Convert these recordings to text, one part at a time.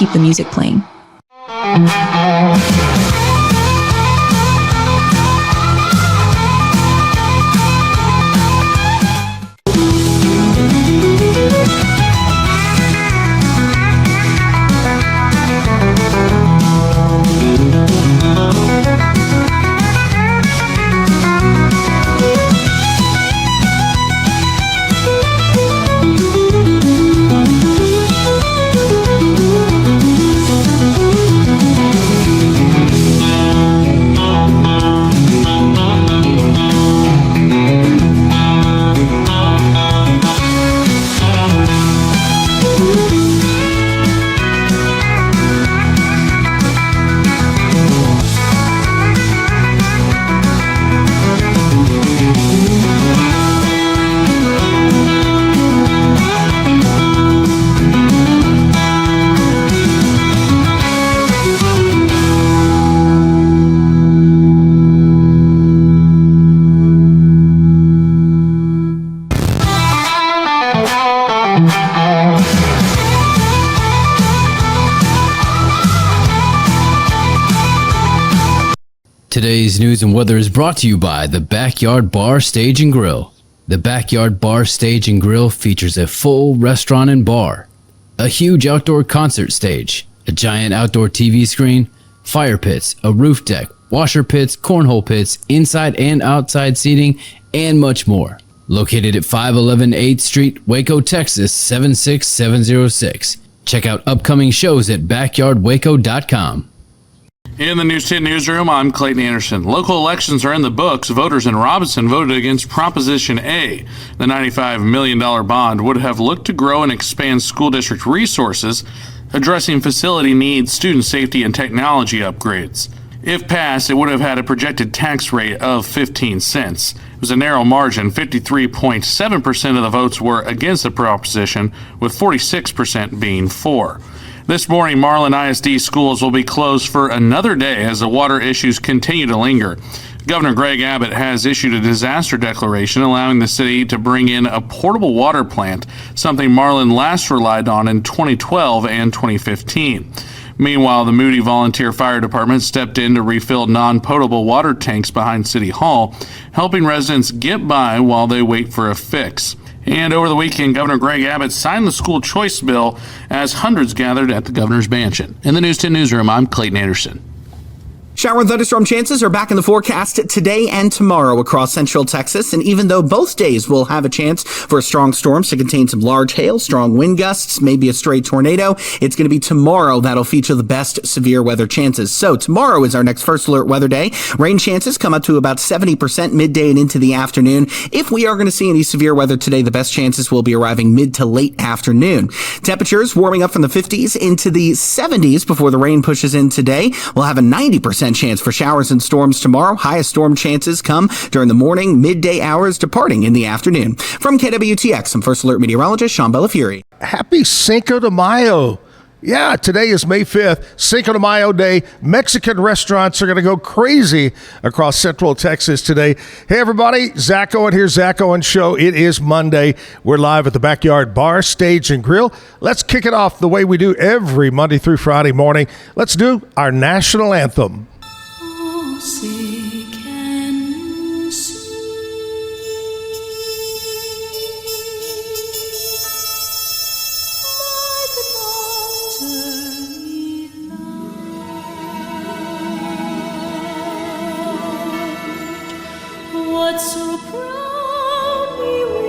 keep the music playing. Today's news and weather is brought to you by the Backyard Bar, Stage and Grill. The Backyard Bar, Stage and Grill features a full restaurant and bar, a huge outdoor concert stage, a giant outdoor TV screen, fire pits, a roof deck, washer pits, cornhole pits, inside and outside seating, and much more. Located at 511 8th Street, Waco, Texas 76706. Check out upcoming shows at backyardwaco.com. In the News 10 newsroom, I'm Clayton Anderson. Local elections are in the books. Voters in Robinson voted against Proposition A. The $95 million bond would have looked to grow and expand school district resources, addressing facility needs, student safety, and technology upgrades. If passed, it would have had a projected tax rate of 15 cents. It was a narrow margin. 53.7% of the votes were against the proposition, with 46% being for. This morning, Marlin ISD schools will be closed for another day as the water issues continue to linger. Governor Greg Abbott has issued a disaster declaration allowing the city to bring in a portable water plant, something Marlin last relied on in 2012 and 2015. Meanwhile, the Moody Volunteer Fire Department stepped in to refill non-potable water tanks behind City Hall, helping residents get by while they wait for a fix. And over the weekend, Governor Greg Abbott signed the school choice bill as hundreds gathered at the governor's mansion. In the News 10 newsroom, I'm Clayton Anderson. Shower and thunderstorm chances are back in the forecast today and tomorrow across central Texas. And even though both days will have a chance for strong storms to contain some large hail, strong wind gusts, maybe a stray tornado, it's going to be tomorrow that'll feature the best severe weather chances. So tomorrow is our next first alert weather day. Rain chances come up to about 70% midday and into the afternoon. If we are going to see any severe weather today, the best chances will be arriving mid to late afternoon. Temperatures warming up from the 50s into the 70s before the rain pushes in today. We'll have a 90% chance for showers and storms tomorrow. Highest storm chances come during the morning, midday hours, departing in the afternoon. From KWTX, I'm First Alert meteorologist Sean Bellafiore. Happy Cinco de Mayo. Yeah, today is May 5th, Cinco de Mayo Day. Mexican restaurants are going to go crazy across Central Texas today. Hey, everybody, Zack Owen here, Zack Owen Show. It is Monday. We're live at the Backyard Bar, Stage and Grill. Let's kick it off the way we do every Monday through Friday morning. Let's do our national anthem. Oh, say can you see by the dawn's early light what so proudly we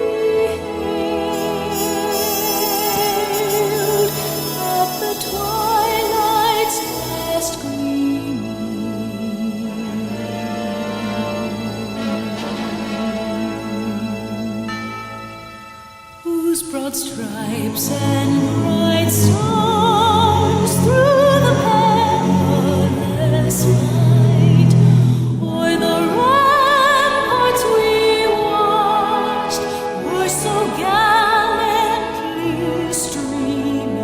hailed at the twilight's last gleaming, whose broad stripes and bright songs through the perilous fight o'er the ramparts we watched were so gallantly streaming.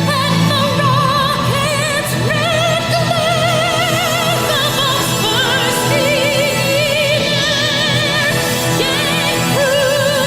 And the rockets ripped the bombs bursting air, gave proof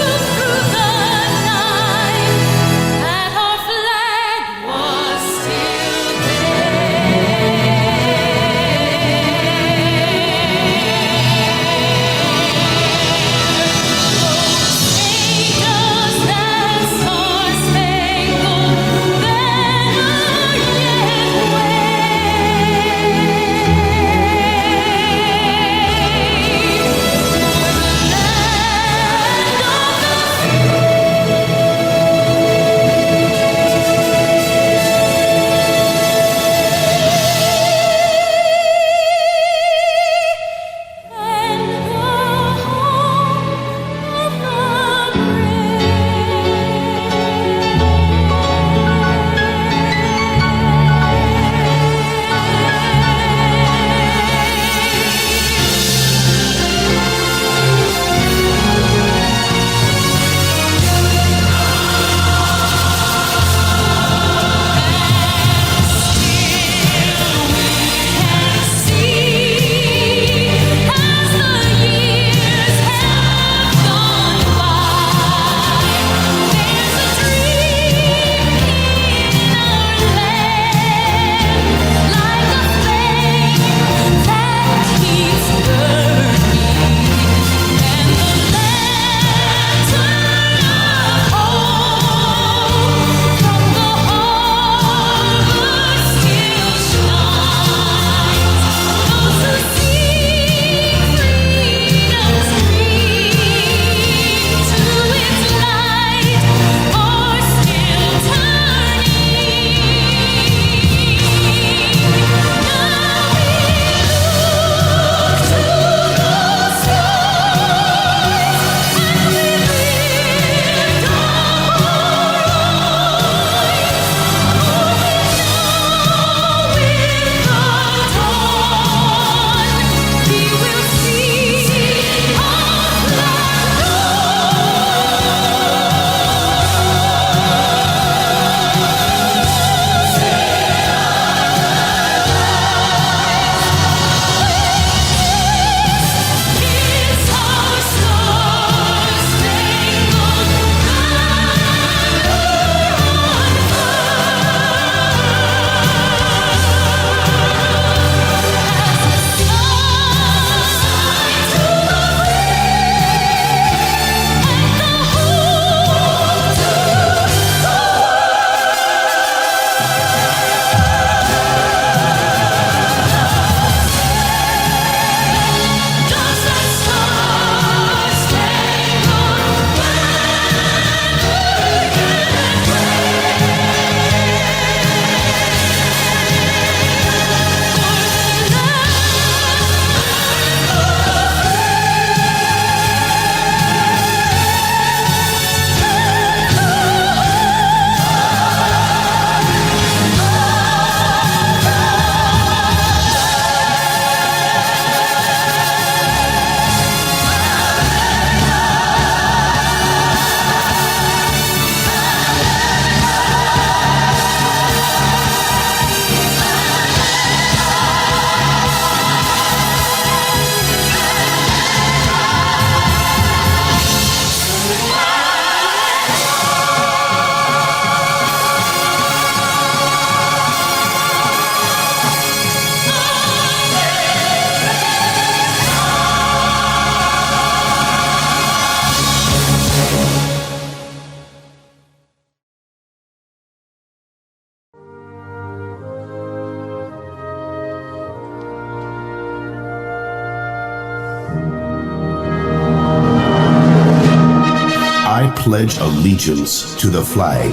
pledge allegiance to the flag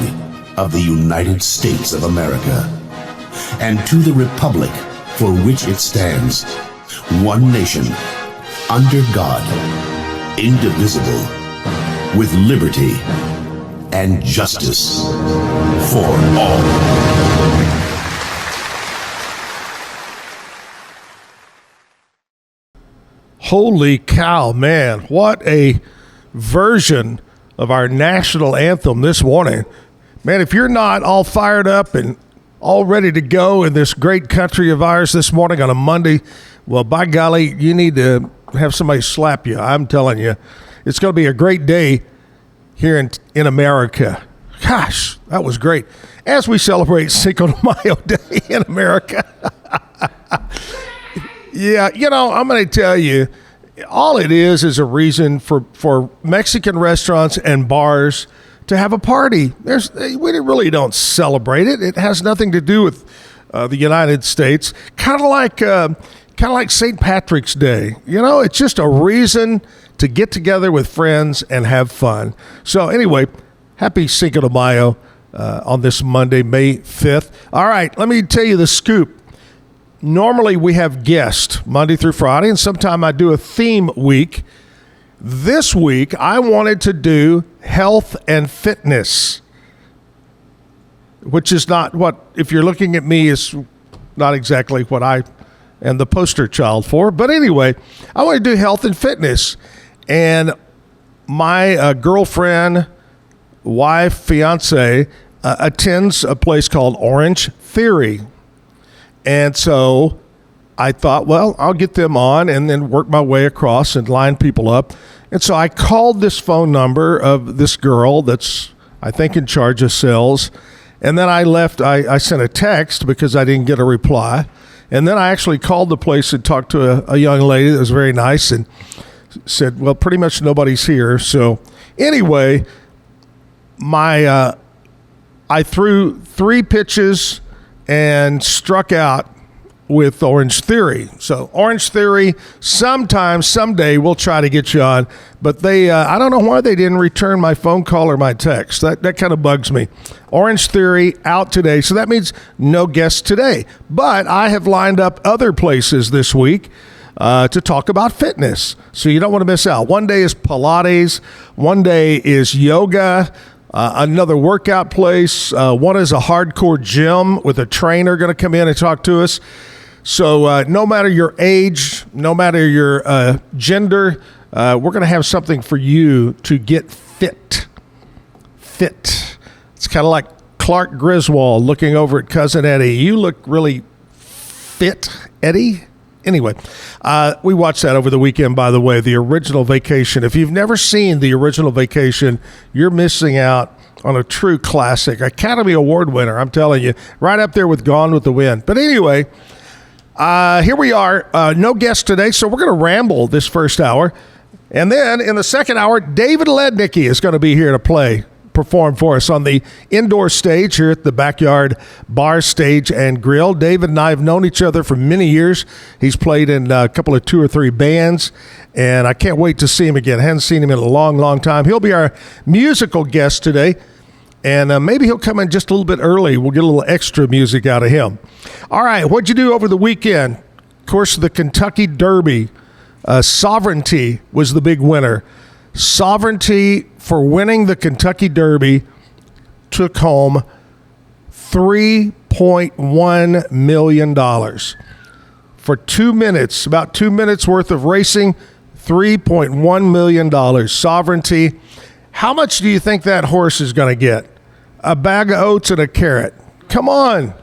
of the United States of America and to the republic for which it stands, one nation, under God, indivisible, with liberty and justice for all. Holy cow, man. What a version of our national anthem this morning. Man, if you're not all fired up and all ready to go in this great country of ours this morning on a Monday, well, by golly, you need to have somebody slap you. I'm telling you, it's going to be a great day here in America. Gosh, that was great. As we celebrate Cinco de Mayo Day in America. Yeah, I'm going to tell you, all it is a reason for Mexican restaurants and bars to have a party. We really don't celebrate it. It has nothing to do with the United States. Kind of like St. Patrick's Day. It's just a reason to get together with friends and have fun. So anyway, happy Cinco de Mayo on this Monday, May 5th. All right, let me tell you the scoop. Normally we have guests Monday through Friday, and sometime I do a theme week. This week I wanted to do health and fitness, which is not what, if you're looking at me, is not exactly what I am the poster child for. But anyway, I want to do health and fitness. And my girlfriend, wife, fiance attends a place called Orange Theory. And so I thought, well, I'll get them on and then work my way across and line people up. And so I called this phone number of this girl that's, I think, in charge of sales. And then I sent a text because I didn't get a reply. And then I actually called the place and talked to a young lady that was very nice and said, well, pretty much nobody's here. So anyway, I threw 3 pitches and struck out with Orange Theory. So Orange Theory, someday we'll try to get you on, but they, I don't know why they didn't return my phone call or my text. That kind of bugs me. Orange Theory out today, so that means no guests today. But I have lined up other places this week to talk about fitness, so you don't want to miss out. One day is Pilates, one day is yoga, another workout place. One is a hardcore gym with a trainer going to come in and talk to us. So no matter your age, no matter your gender, we're going to have something for you to get fit. Fit. It's kind of like Clark Griswold looking over at Cousin Eddie. You look really fit, Eddie. Anyway, we watched that over the weekend, by the way, the original Vacation. If you've never seen the original Vacation, you're missing out on a true classic. Academy Award winner, I'm telling you. Right up there with Gone with the Wind. But anyway, here we are. No guests today, so we're going to ramble this first hour. And then in the second hour, David Lednicky is going to be here to perform for us on the indoor stage here at the Backyard Bar Stage and Grill. David and I have known each other for many years. He's played in a couple of 2 or 3 bands, and I can't wait to see him again. I haven't seen him in a long, long time. He'll be our musical guest today, and maybe he'll come in just a little bit early. We'll get a little extra music out of him. All right, what'd you do over the weekend? Of course, the Kentucky Derby. Sovereignty was the big winner. Sovereignty, for winning the Kentucky Derby, took home $3.1 million. For 2 minutes, about 2 minutes worth of racing, $3.1 million. Sovereignty. How much do you think that horse is going to get? A bag of oats and a carrot. Come on.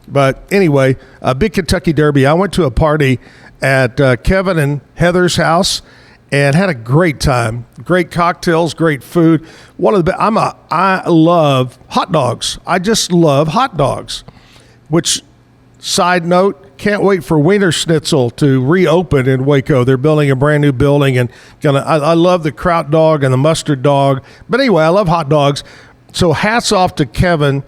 But anyway, a big Kentucky Derby. I went to a party at Kevin and Heather's house and had a great time. Great cocktails, great food. I love hot dogs. I just love hot dogs. Which, side note, can't wait for Wiener Schnitzel to reopen in Waco. They're building a brand new building, and I love the kraut dog and the mustard dog. But anyway, I love hot dogs. So hats off to Kevin.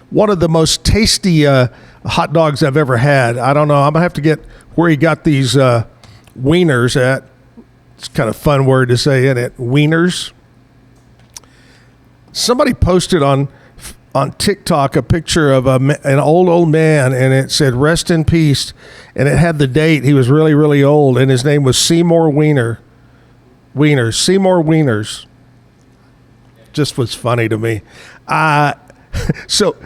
One of the most tasty hot dogs I've ever had. I don't know. I'm going to have to get where he got these wieners at. It's kind of a fun word to say, isn't it? Wieners. Somebody posted on TikTok a picture of an old man, and it said "Rest in peace," and it had the date. He was really, really old, and his name was Seymour Seymour Wieners. Just was funny to me. So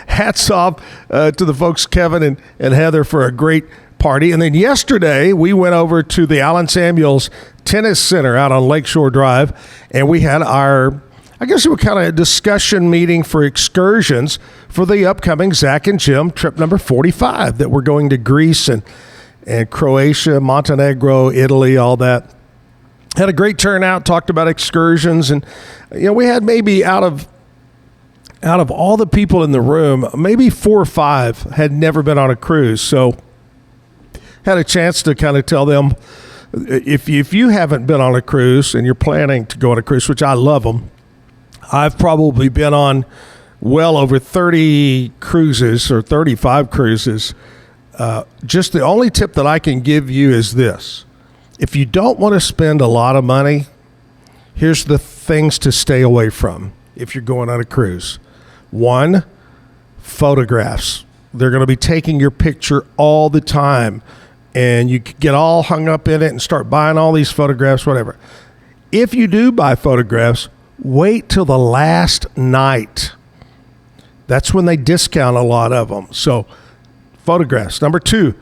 hats off to the folks, Kevin and Heather, for a great party. And then yesterday we went over to the Allen Samuels Tennis Center out on Lakeshore Drive, and we had our, I guess it was kind of a discussion meeting for excursions for the upcoming Zach and Jim trip number 45 that we're going to Greece and Croatia, Montenegro, Italy, all that. Had a great turnout, talked about excursions, and we had maybe out of all the people in the room, maybe 4 or 5 had never been on a cruise. So had a chance to kind of tell them, if you haven't been on a cruise and you're planning to go on a cruise, which I love them, I've probably been on well over 30 cruises or 35 cruises. Just the only tip that I can give you is this. If you don't want to spend a lot of money, here's the things to stay away from if you're going on a cruise. 1, photographs. They're going to be taking your picture all the time, and you could get all hung up in it and start buying all these photographs, whatever. If you do buy photographs, wait till the last night. That's when they discount a lot of them. So, photographs. Number 2,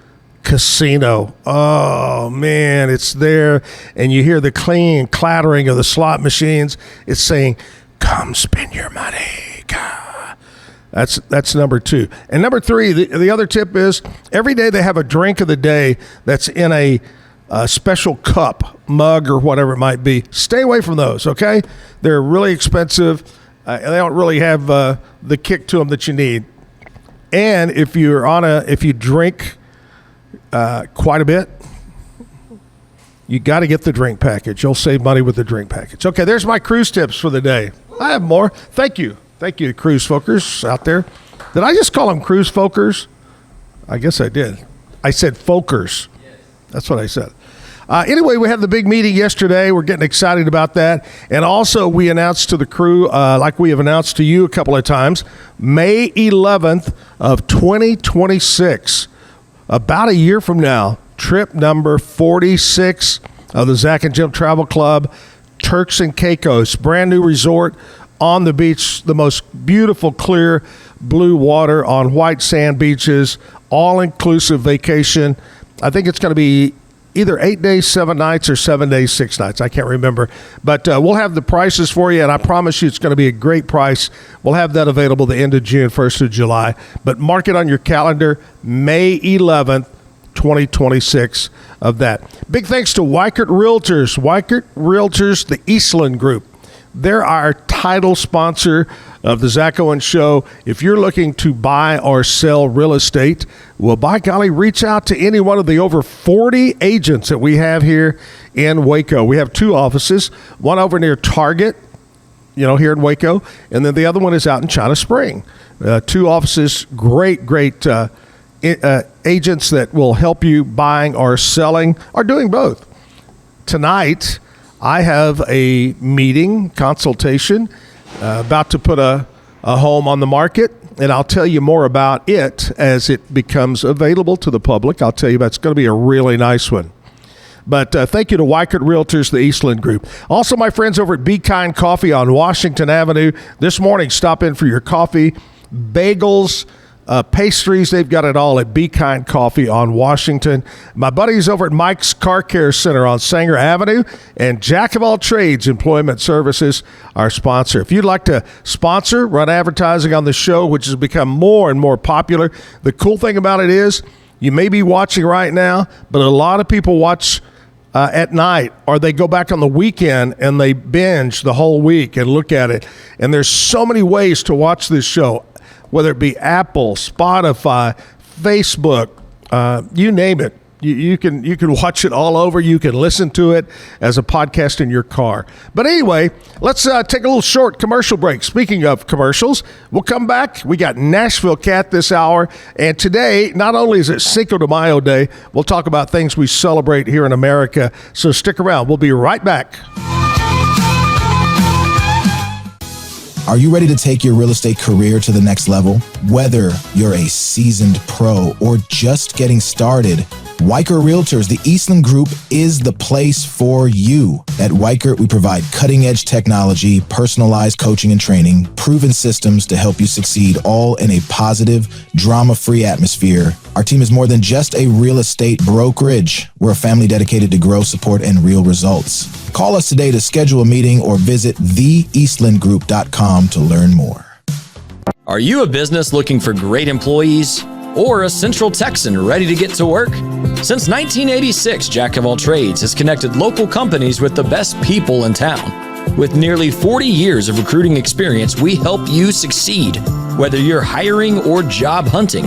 casino. Oh, man, it's there, and you hear the clean clattering of the slot machines. It's saying, come spend your money. Come. That's number 2. And number 3, the other tip is every day they have a drink of the day that's in a special cup, mug, or whatever it might be. Stay away from those, okay? They're really expensive, and they don't really have the kick to them that you need. And if you drink quite a bit, you got to get the drink package. You'll save money with the drink package. Okay, there's my cruise tips for the day. I have more. Thank you, cruise folkers out there. Did I just call them cruise folkers? I guess I did. I said folkers. That's what I said. Anyway, we had the big meeting yesterday. We're getting excited about that. And also, we announced to the crew, like we have announced to you a couple of times, May 11th of 2026, about a year from now, trip number 46 of the Zack and Jim Travel Club, Turks and Caicos, brand new resort on the beach, the most beautiful clear blue water on white sand beaches, all-inclusive vacation. I think it's going to be either 8 days, 7 nights, or 7 days, 6 nights. I can't remember. But we'll have the prices for you, and I promise you it's going to be a great price. We'll have that available the end of June, 1st of July. But mark it on your calendar, May 11th, 2026 of that. Big thanks to Waco Realtors. Waco Realtors, the Eastland Group. They're our title sponsor of the Zack Owen Show. If you're looking to buy or sell real estate, well, by golly, reach out to any one of the over 40 agents that we have here in Waco. We have 2 offices, one over near Target, here in Waco, and then the other one is out in China Spring. 2 offices, great agents that will help you buying or selling or doing both. Tonight, I have a meeting, consultation, about to put a home on the market, and I'll tell you more about it as it becomes available to the public. I'll tell you, it's going to be a really nice one. But thank you to Waco Realtors, the Eastland Group. Also, my friends over at Be Kind Coffee on Washington Avenue. This morning, stop in for your coffee, bagels, pastries. They've got it all at Be Kind Coffee on Washington. My buddies over at Mike's Car Care Center on Sanger Avenue, and Jack of All Trades Employment Services, our sponsor. If you'd like to sponsor, run advertising on the show, which has become more and more popular, the cool thing about it is you may be watching right now, but a lot of people watch at night, or they go back on the weekend and they binge the whole week and look at it. And there's so many ways to watch this show, whether it be Apple, Spotify, Facebook, you name it. You can watch it all over. You can listen to it as a podcast in your car. But anyway, let's take a little short commercial break. Speaking of commercials, we'll come back. We got Nashville Cat this hour. And today, not only is it Cinco de Mayo Day, we'll talk about things we celebrate here in America. So stick around. We'll be right back. Are you ready to take your real estate career to the next level? Whether you're a seasoned pro or just getting started, Weichert Realtors, the Eastland Group, is the place for you. At Weichert, we provide cutting-edge technology, personalized coaching and training, proven systems to help you succeed, all in a positive, drama-free atmosphere. Our team is more than just a real estate brokerage. We're a family dedicated to growth, support, and real results. Call us today to schedule a meeting or visit theeastlandgroup.com to learn more. Are you a business looking for great employees or a Central Texan ready to get to work? Since 1986, Jack of All Trades has connected local companies with the best people in town. With nearly 40 years of recruiting experience, we help you succeed, whether you're hiring or job hunting.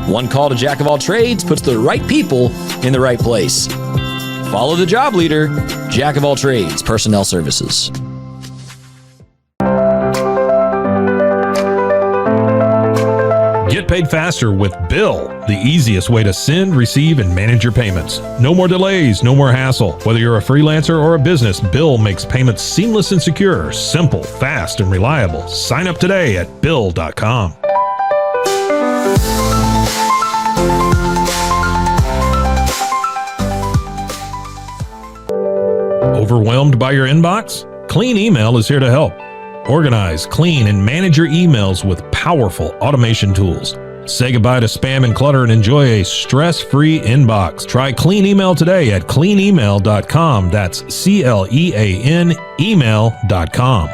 One call to Jack of All Trades puts the right people in the right place. Follow the job leader, Jack of All Trades Personnel Services. Get paid faster with Bill, the easiest way to send, receive, and manage your payments. No more delays, no more hassle. Whether you're a freelancer or a business, Bill makes payments seamless and secure, simple, fast, and reliable. Sign up today at Bill.com. Overwhelmed by your inbox? Clean Email is here to help. Organize, clean, and manage your emails with powerful automation tools. Say goodbye to spam and clutter and enjoy a stress-free inbox. Try Clean Email today at cleanemail.com. That's CLEAN email.com.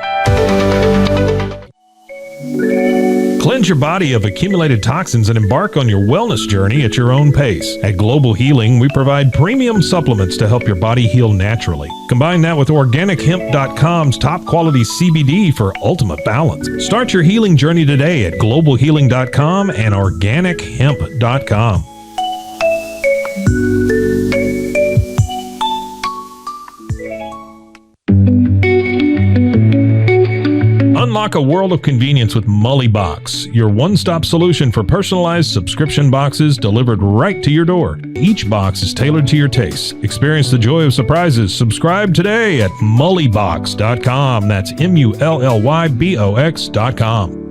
Cleanse your body of accumulated toxins and embark on your wellness journey at your own pace. At Global Healing, we provide premium supplements to help your body heal naturally. Combine that with OrganicHemp.com's top quality CBD for ultimate balance. Start your healing journey today at GlobalHealing.com and OrganicHemp.com. Unlock a world of convenience with Mully Box, your one-stop solution for personalized subscription boxes delivered right to your door. Each box is tailored to your tastes. Experience the joy of surprises. Subscribe today at mullybox.com. That's MULLYBOX.com.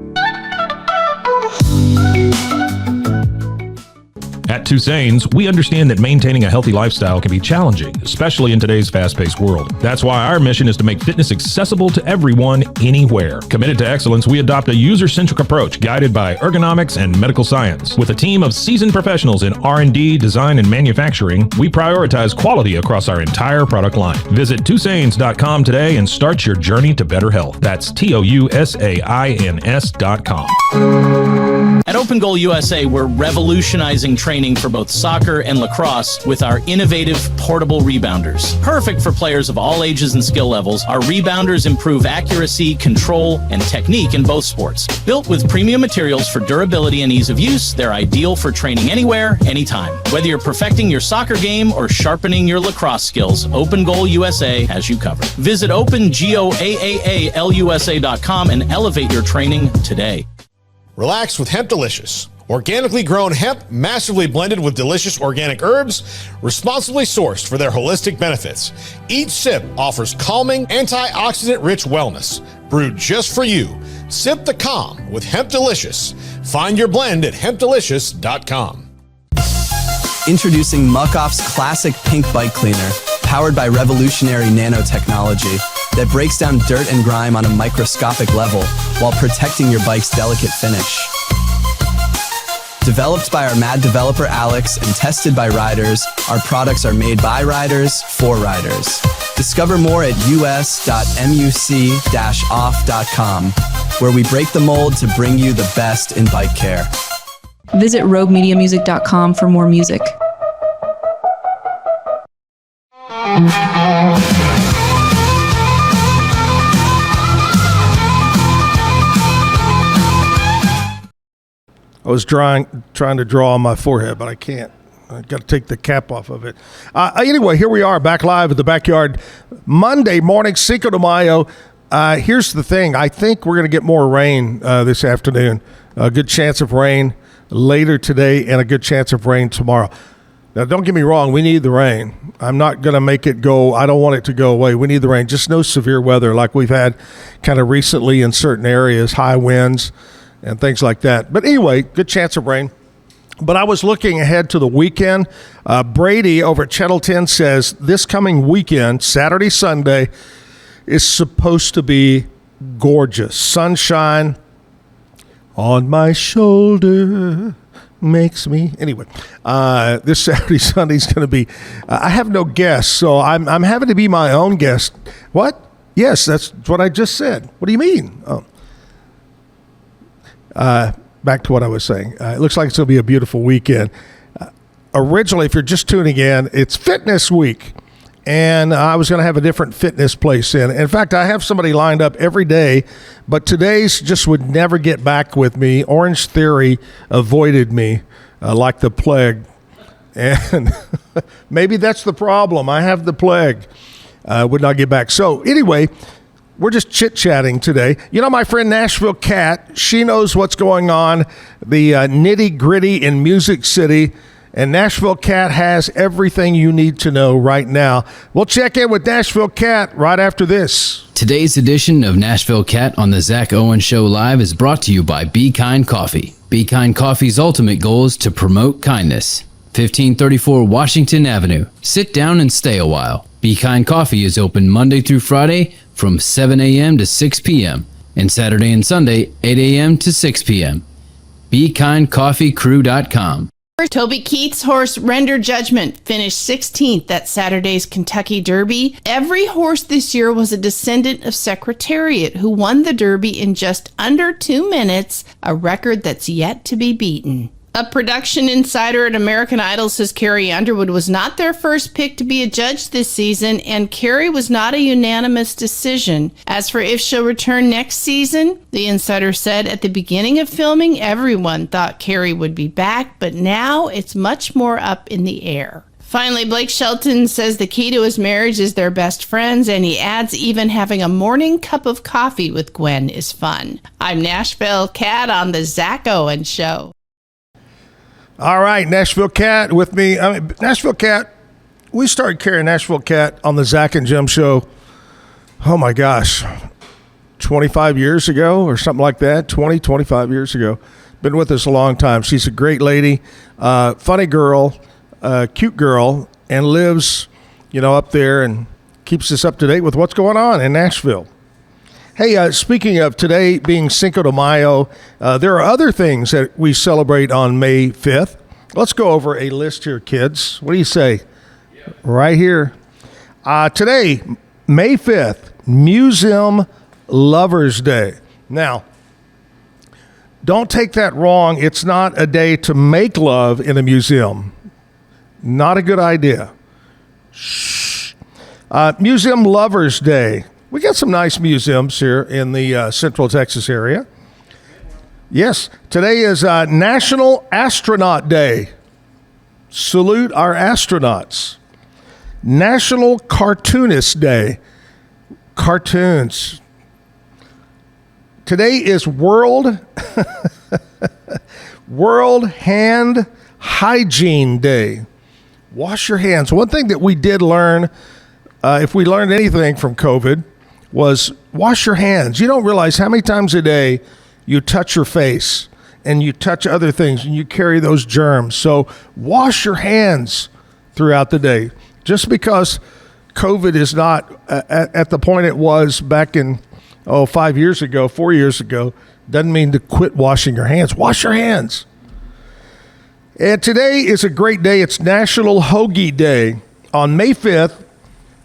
At Tusain's, we understand that maintaining a healthy lifestyle can be challenging, especially in today's fast-paced world. That's why our mission is to make fitness accessible to everyone, anywhere. Committed to excellence, we adopt a user-centric approach guided by ergonomics and medical science. With a team of seasoned professionals in R&D, design, and manufacturing, we prioritize quality across our entire product line. Visit Tusains.com today and start your journey to better health. That's TOUSAINS.com. At Open Goal USA, we're revolutionizing training for both soccer and lacrosse with our innovative portable rebounders. Perfect for players of all ages and skill levels, our rebounders improve accuracy, control, and technique in both sports. Built with premium materials for durability and ease of use, they're ideal for training anywhere, anytime. Whether you're perfecting your soccer game or sharpening your lacrosse skills, Open Goal USA has you covered. Visit OpenGoAAALUSA.com and elevate your training today. Relax with Hemp Delicious. Organically grown hemp, massively blended with delicious organic herbs, responsibly sourced for their holistic benefits. Each sip offers calming, antioxidant-rich wellness. Brewed just for you. Sip the calm with Hemp Delicious. Find your blend at hempdelicious.com. Introducing Muck-Off's classic pink bike cleaner, powered by revolutionary nanotechnology that breaks down dirt and grime on a microscopic level while protecting your bike's delicate finish. Developed by our mad developer Alex and tested by riders, our products are made by riders for riders. Discover more at us.muc-off.com, where we break the mold to bring you the best in bike care. Visit roguemediamusic.com for more music. I was trying to draw on my forehead, but I can't. I've got to take the cap off of it. Anyway, here we are back live at the Backyard. Monday morning, Cinco de Mayo. Here's the thing. I think we're going to get more rain this afternoon. A good chance of rain later today and a good chance of rain tomorrow. Now, don't get me wrong. We need the rain. I'm not going to make it go. I don't want it to go away. We need the rain. Just no severe weather like we've had kind of recently in certain areas, high winds and things like that. But anyway, good chance of rain. But I was looking ahead to the weekend. Brady over at Chettleton says this coming weekend, Saturday, Sunday, is supposed to be gorgeous. Sunshine on my shoulder makes me. Anyway, this Saturday, Sunday is going to be. I have no guests, so I'm having to be my own guest. What? Yes, that's what I just said. What do you mean? Oh. Back to what I was saying. It looks like it's going to be a beautiful weekend. Originally, if you're just tuning in, it's Fitness Week. And I was going to have a different fitness place in fact, I have somebody lined up every day, but today's just would never get back with me. Orange Theory avoided me like the plague. And maybe that's the problem. I have the plague. Would not get back. So anyway, we're just chit-chatting today. You know, my friend Nashville Cat, she knows what's going on, the nitty-gritty in Music City, and Nashville Cat has everything you need to know right now. We'll check in with Nashville Cat right after this. Today's edition of Nashville Cat on the Zack Owen Show Live is brought to you by Be Kind Coffee. Be Kind Coffee's ultimate goal is to promote kindness. 1534 Washington Avenue. Sit down and stay a while. Be Kind Coffee is open Monday through Friday from 7 a.m. to 6 p.m. and Saturday and Sunday 8 a.m. to 6 p.m. BeKindCoffeeCrew.com. Toby Keith's horse Render Judgment finished 16th at Saturday's Kentucky Derby. Every horse this year was a descendant of Secretariat, who won the Derby in just under 2 minutes, a record that's yet to be beaten. A production insider at American Idol says Carrie Underwood was not their first pick to be a judge this season, and Carrie was not a unanimous decision. As for if she'll return next season, the insider said at the beginning of filming, everyone thought Carrie would be back, but now it's much more up in the air. Finally, Blake Shelton says the key to his marriage is their best friends, and he adds even having a morning cup of coffee with Gwen is fun. I'm Nashville Cat on the Zack Owen Show. All right, Nashville Cat with me. Nashville Cat, we started carrying Nashville Cat on the Zack and Jim Show, oh my gosh, 25 years ago or something like that, 25 years ago. Been with us a long time. She's a great lady, funny girl, cute girl, and lives, up there and keeps us up to date with what's going on in Nashville. Hey, speaking of today being Cinco de Mayo, there are other things that we celebrate on May 5th. Let's go over a list here, kids. What do you say? Yeah. Right here. Today, May 5th, Museum Lovers Day. Now, don't take that wrong. It's not a day to make love in a museum. Not a good idea. Shh. Museum Lovers Day. We got some nice museums here in the Central Texas area. Yes, today is National Astronaut Day. Salute our astronauts. National Cartoonist Day. Cartoons. Today is World Hand Hygiene Day. Wash your hands. One thing that we did learn, if we learned anything from COVID, was wash your hands. You don't realize how many times a day you touch your face and you touch other things and you carry those germs. So wash your hands throughout the day. Just because COVID is not at the point it was back in 4 years ago, doesn't mean to quit washing your hands. Wash your hands. And today is a great day. It's National Hoagie Day. On May 5th,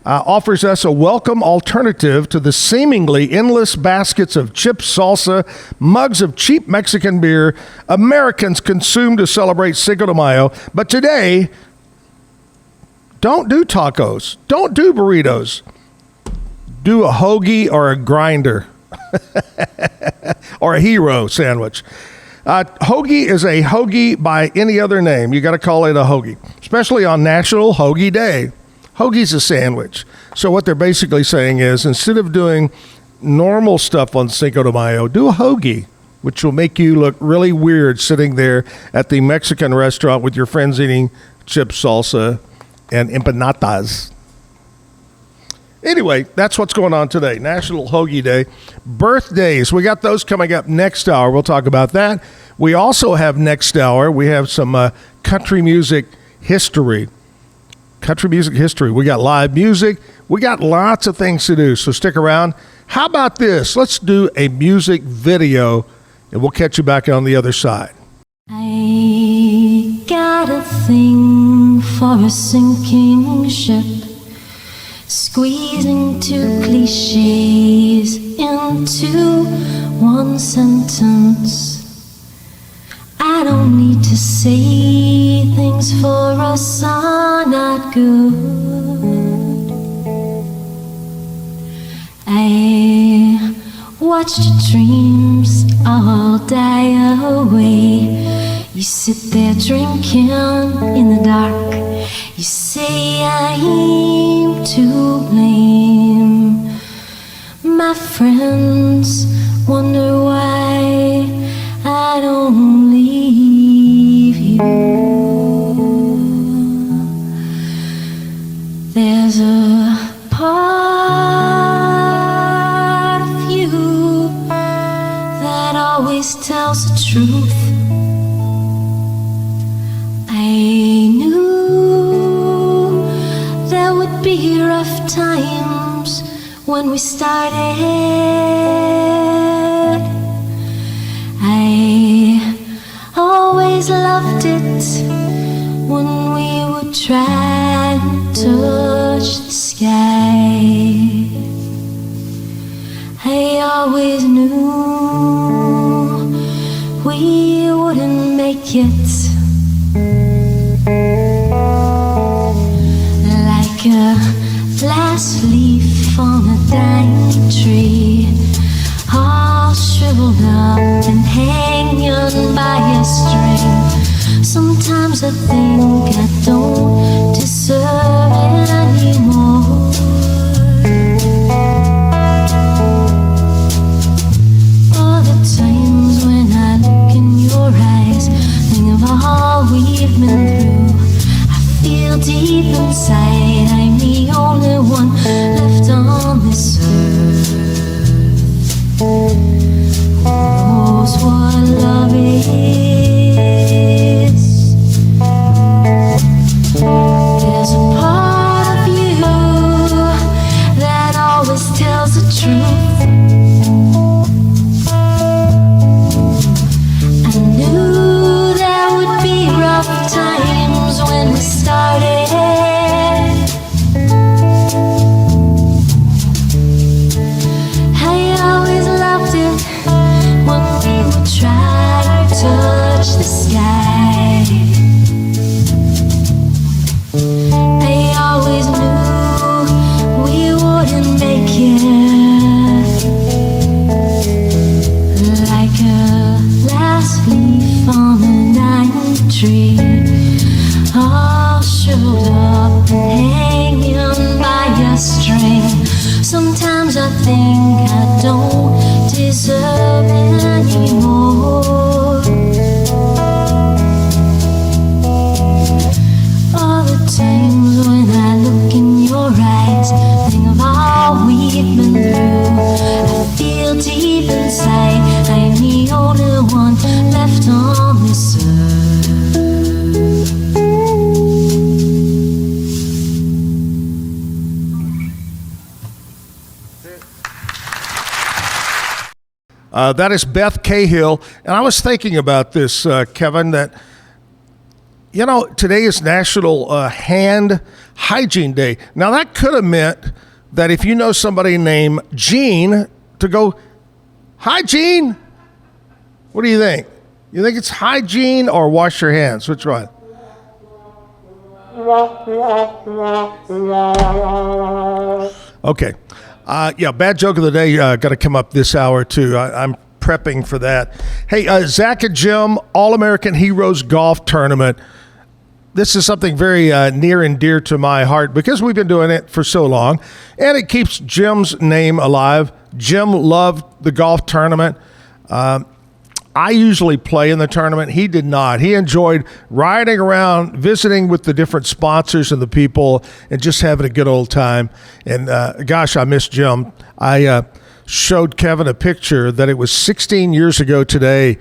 offers us a welcome alternative to the seemingly endless baskets of chips, salsa, mugs of cheap Mexican beer Americans consume to celebrate Cinco de Mayo. But today, don't do tacos. Don't do burritos. Do a hoagie or a grinder or a hero sandwich. Hoagie is a hoagie by any other name. You got to call it a hoagie, especially on National Hoagie Day. Hoagie's a sandwich. So what they're basically saying is, instead of doing normal stuff on Cinco de Mayo, do a hoagie, which will make you look really weird sitting there at the Mexican restaurant with your friends eating chip salsa, and empanadas. Anyway, that's what's going on today. National Hoagie Day. Birthdays, we got those coming up next hour. We'll talk about that. We also have next hour, we have some country music history. Country music history. We got live music. We got lots of things to do, so stick around. How about this? Let's do a music video, and we'll catch you back on the other side. I got a thing for a sinking ship, squeezing two cliches into one sentence. I don't need to say things for us are not good. I watched dreams all die away. You sit there drinking in the dark. You say I'm to blame. My friends wonder why I don't leave you. There's a part of you that always tells the truth. I knew there would be rough times when we started. I always loved it when we would try and touch the sky. I always knew we wouldn't make it. Like a last leaf on a dying tree, all shriveled up and hanging by a string. Sometimes I think I don't deserve it anymore. All the times when I look in your eyes, think of all we've been through. I feel deep inside I'm the only one left on this earth. Who knows what love is? There's a part of you that always tells the truth. I knew there would be rough times when we started. I always loved it when we would try to touch the sky. I always knew we wouldn't make it. Like a last leaf on a dying tree, all shriveled up and hanging by a string. Sometimes I think I don't deserve it anymore. All the times when I look in your eyes, think of all we've been through. I feel deep inside I'm the only one left on this earth. That is Beth Cahill. And I was thinking about this, Kevin, that, you know, today is National Hand Hygiene Day. Now, that could have meant that if you know somebody named Jean, to go, hi, Jean. What do you think? You think it's hygiene or wash your hands? Which one? Okay. Yeah, bad joke of the day got to come up this hour, too. I'm prepping for that. Hey, Zach and Jim, All-American Heroes Golf Tournament. This is something very near and dear to my heart because we've been doing it for so long, and it keeps Jim's name alive. Jim loved the golf tournament. I usually play in the tournament. He did not. He enjoyed riding around, visiting with the different sponsors and the people, and just having a good old time. And gosh, I miss Jim. I showed Kevin a picture that it was 16 years ago today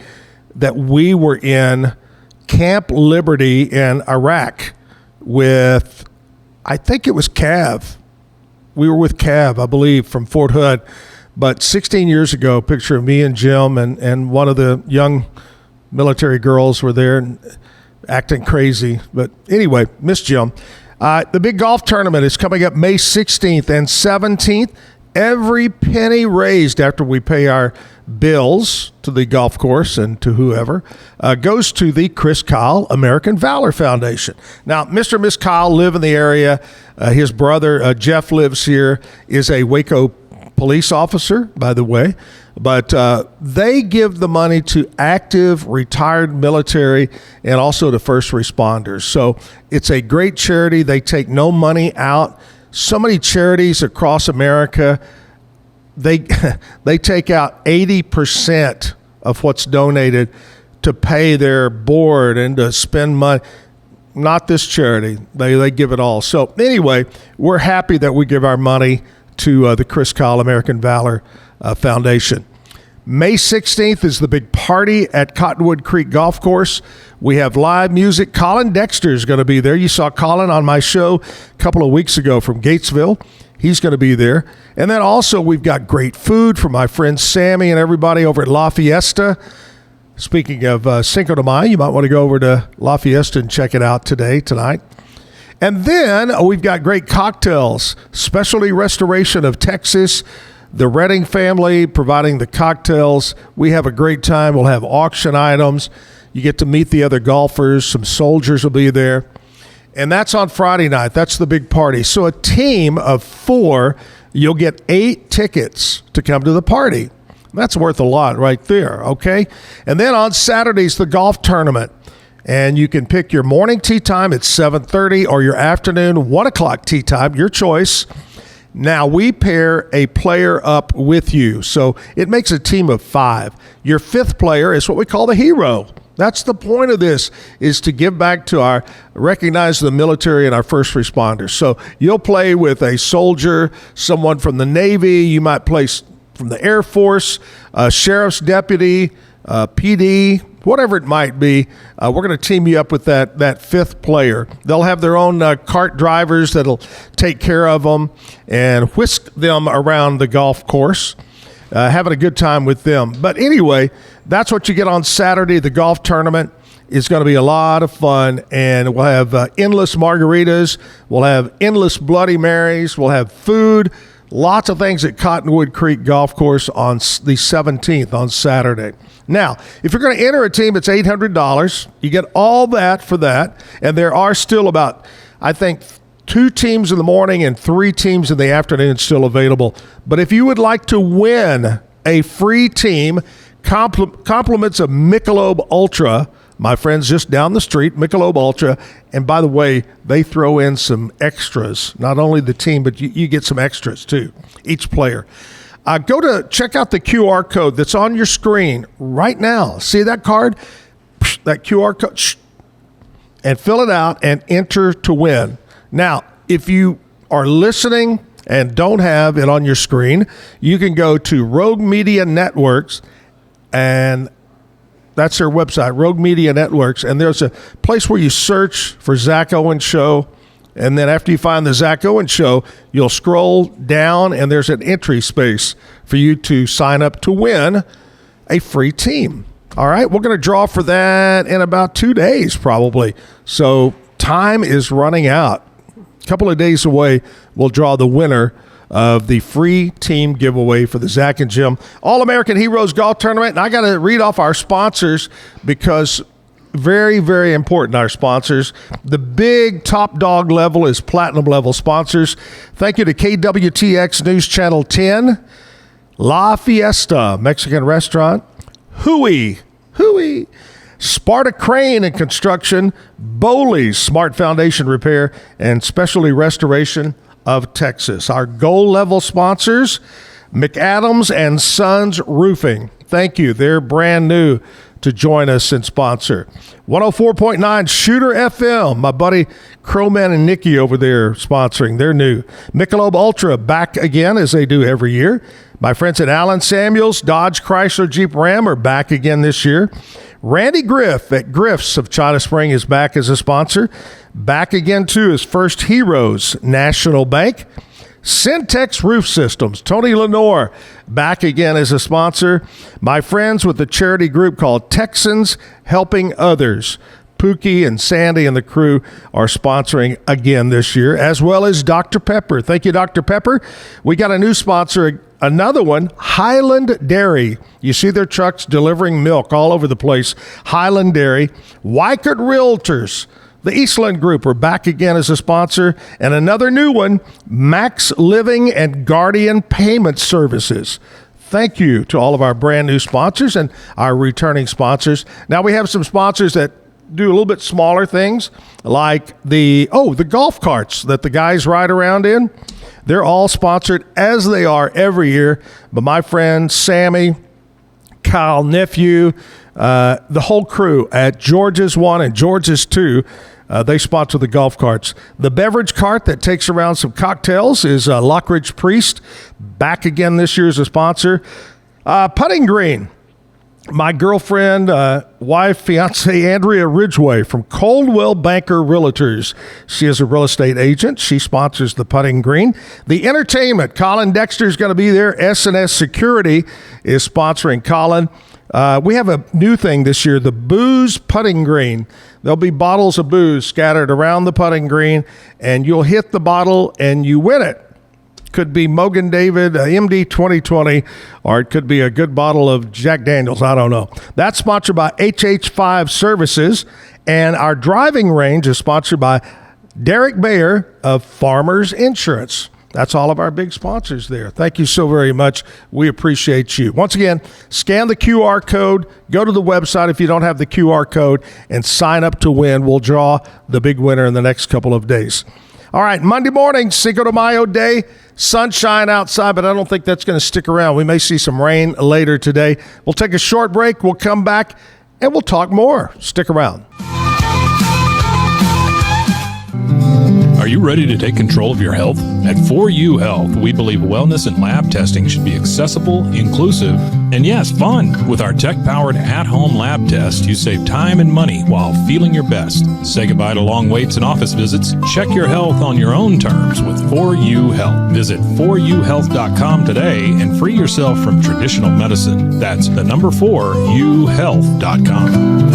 that we were in Camp Liberty in Iraq with, I think it was Cav. We were with Cav, I believe, from Fort Hood. But 16 years ago, a picture of me and Jim and one of the young military girls were there and acting crazy. But anyway, miss Jim. The big golf tournament is coming up May 16th and 17th. Every penny raised after we pay our bills to the golf course and to whoever goes to the Chris Kyle American Valor Foundation. Now, Mr. and Miss Kyle live in the area. His brother, Jeff, lives here, is a Waco police officer, by the way, but they give the money to active retired military and also to first responders. So it's a great charity. They take no money out. So many charities across America, they take out 80% of what's donated to pay their board and to spend money. Not this charity. They give it all. So anyway, we're happy that we give our money to the Chris Kyle American Valor Foundation. May 16th is the big party at Cottonwood Creek Golf Course. We have live music. Colin Dexter is going to be there. You saw Colin on my show a couple of weeks ago from Gatesville. He's going to be there. And then also we've got great food from my friend Sammy and everybody over at La Fiesta. Speaking of Cinco de Mayo, you might want to go over to La Fiesta and check it out tonight. And then we've got great cocktails, Specialty Restoration of Texas, the Redding family providing the cocktails. We have a great time. We'll have auction items. You get to meet the other golfers. Some soldiers will be there. And that's on Friday night. That's the big party. So a team of 4, you'll get 8 tickets to come to the party. That's worth a lot right there, okay? And then on Saturdays, the golf tournament. And you can pick your morning tee time at 7:30 or your afternoon 1 o'clock tee time, your choice. Now, we pair a player up with you, so it makes a team of 5. Your 5th player is what we call the hero. That's the point of this, is to give back to recognize the military and our first responders. So you'll play with a soldier, someone from the Navy, you might play from the Air Force, a sheriff's deputy, PD, whatever it might be. We're going to team you up with that 5th player. They'll have their own cart drivers that'll take care of them and whisk them around the golf course, having a good time with them. But anyway, that's what you get on Saturday. The golf tournament is going to be a lot of fun, and we'll have endless margaritas. We'll have endless Bloody Marys. We'll have food. Lots of things at Cottonwood Creek Golf Course on the 17th on Saturday. Now, if you're going to enter a team, it's $800. You get all that for that. And there are still about, I think, 2 teams in the morning and 3 teams in the afternoon still available. But if you would like to win a free team, compliments of Michelob Ultra, my friends just down the street, Michelob Ultra. And by the way, they throw in some extras. Not only the team, but you get some extras too, each player. Go to check out the QR code that's on your screen right now. See that card? That QR code. And fill it out and enter to win. Now, if you are listening and don't have it on your screen, you can go to Rogue Media Networks, and that's their website, Rogue Media Networks, and there's a place where you search for Zack Owen Show, and then after you find the Zack Owen Show, you'll scroll down, and there's an entry space for you to sign up to win a free team. All right, we're going to draw for that in about 2 days probably, so time is running out. A couple of days away, we'll draw the winner of the free team giveaway for the Zack and Jim All-American Heroes Golf Tournament. And I got to read off our sponsors because very, very important, our sponsors. The big top dog level is platinum level sponsors. Thank you to KWTX News Channel 10, La Fiesta Mexican Restaurant, Hui, Sparta Crane and Construction, Bowley's Smart Foundation Repair, and Specialty Restoration of Texas. Our gold level sponsors, McAdams and Sons Roofing. Thank you. They're brand new to join us and sponsor. 104.9 Shooter FM. My buddy Crowman and Nikki over there sponsoring. They're new. Michelob Ultra back again as they do every year. My friends at Allen Samuels, Dodge, Chrysler, Jeep, Ram are back again this year. Randy Griff at Griff's of China Spring is back as a sponsor. Back again, too, is First Heroes National Bank. Syntex Roof Systems, Tony Lenore, back again as a sponsor. My friends with the charity group called Texans Helping Others. Pookie and Sandy and the crew are sponsoring again this year, as well as Dr. Pepper. Thank you, Dr. Pepper. We got a new sponsor, another one, Highland Dairy. You see their trucks delivering milk all over the place. Highland Dairy. Wycott Realtors. The Eastland Group are back again as a sponsor. And another new one, Max Living and Guardian Payment Services. Thank you to all of our brand new sponsors and our returning sponsors. Now we have some sponsors that do a little bit smaller things, like the golf carts that the guys ride around in. They're all sponsored, as they are every year, by my friend Sammy, Kyle Nephew, the whole crew at George's 1 and George's 2. They sponsor the golf carts. The beverage cart that takes around some cocktails is Lockridge Priest, back again this year as a sponsor. Putting Green. My girlfriend, wife, fiance, Andrea Ridgway from Coldwell Banker Realtors. She is a real estate agent. She sponsors the Putting Green. The entertainment, Colin Dexter is going to be there. S&S Security is sponsoring Colin. We have a new thing this year, the Booze Putting Green. There'll be bottles of booze scattered around the putting green, and you'll hit the bottle and you win it. Could be Mogan David, MD 2020, or it could be a good bottle of Jack Daniels. I don't know. That's sponsored by HH5 Services, and our driving range is sponsored by Derek Bayer of Farmers Insurance. That's all of our big sponsors there. Thank you so very much. We appreciate you. Once again, scan the QR code, go to the website if you don't have the QR code, and sign up to win. We'll draw the big winner in the next couple of days. All right, Monday morning, Cinco de Mayo Day. Sunshine outside, but I don't think that's going to stick around. We may see some rain later today. We'll take a short break. We'll come back, and we'll talk more. Stick around. Are you ready to take control of your health? At 4U Health, we believe wellness and lab testing should be accessible, inclusive, and yes, fun. With our tech-powered at-home lab test, you save time and money while feeling your best. Say goodbye to long waits and office visits. Check your health on your own terms with 4U Health. Visit 4uhealth.com today and free yourself from traditional medicine. That's the number 4uhealth.com.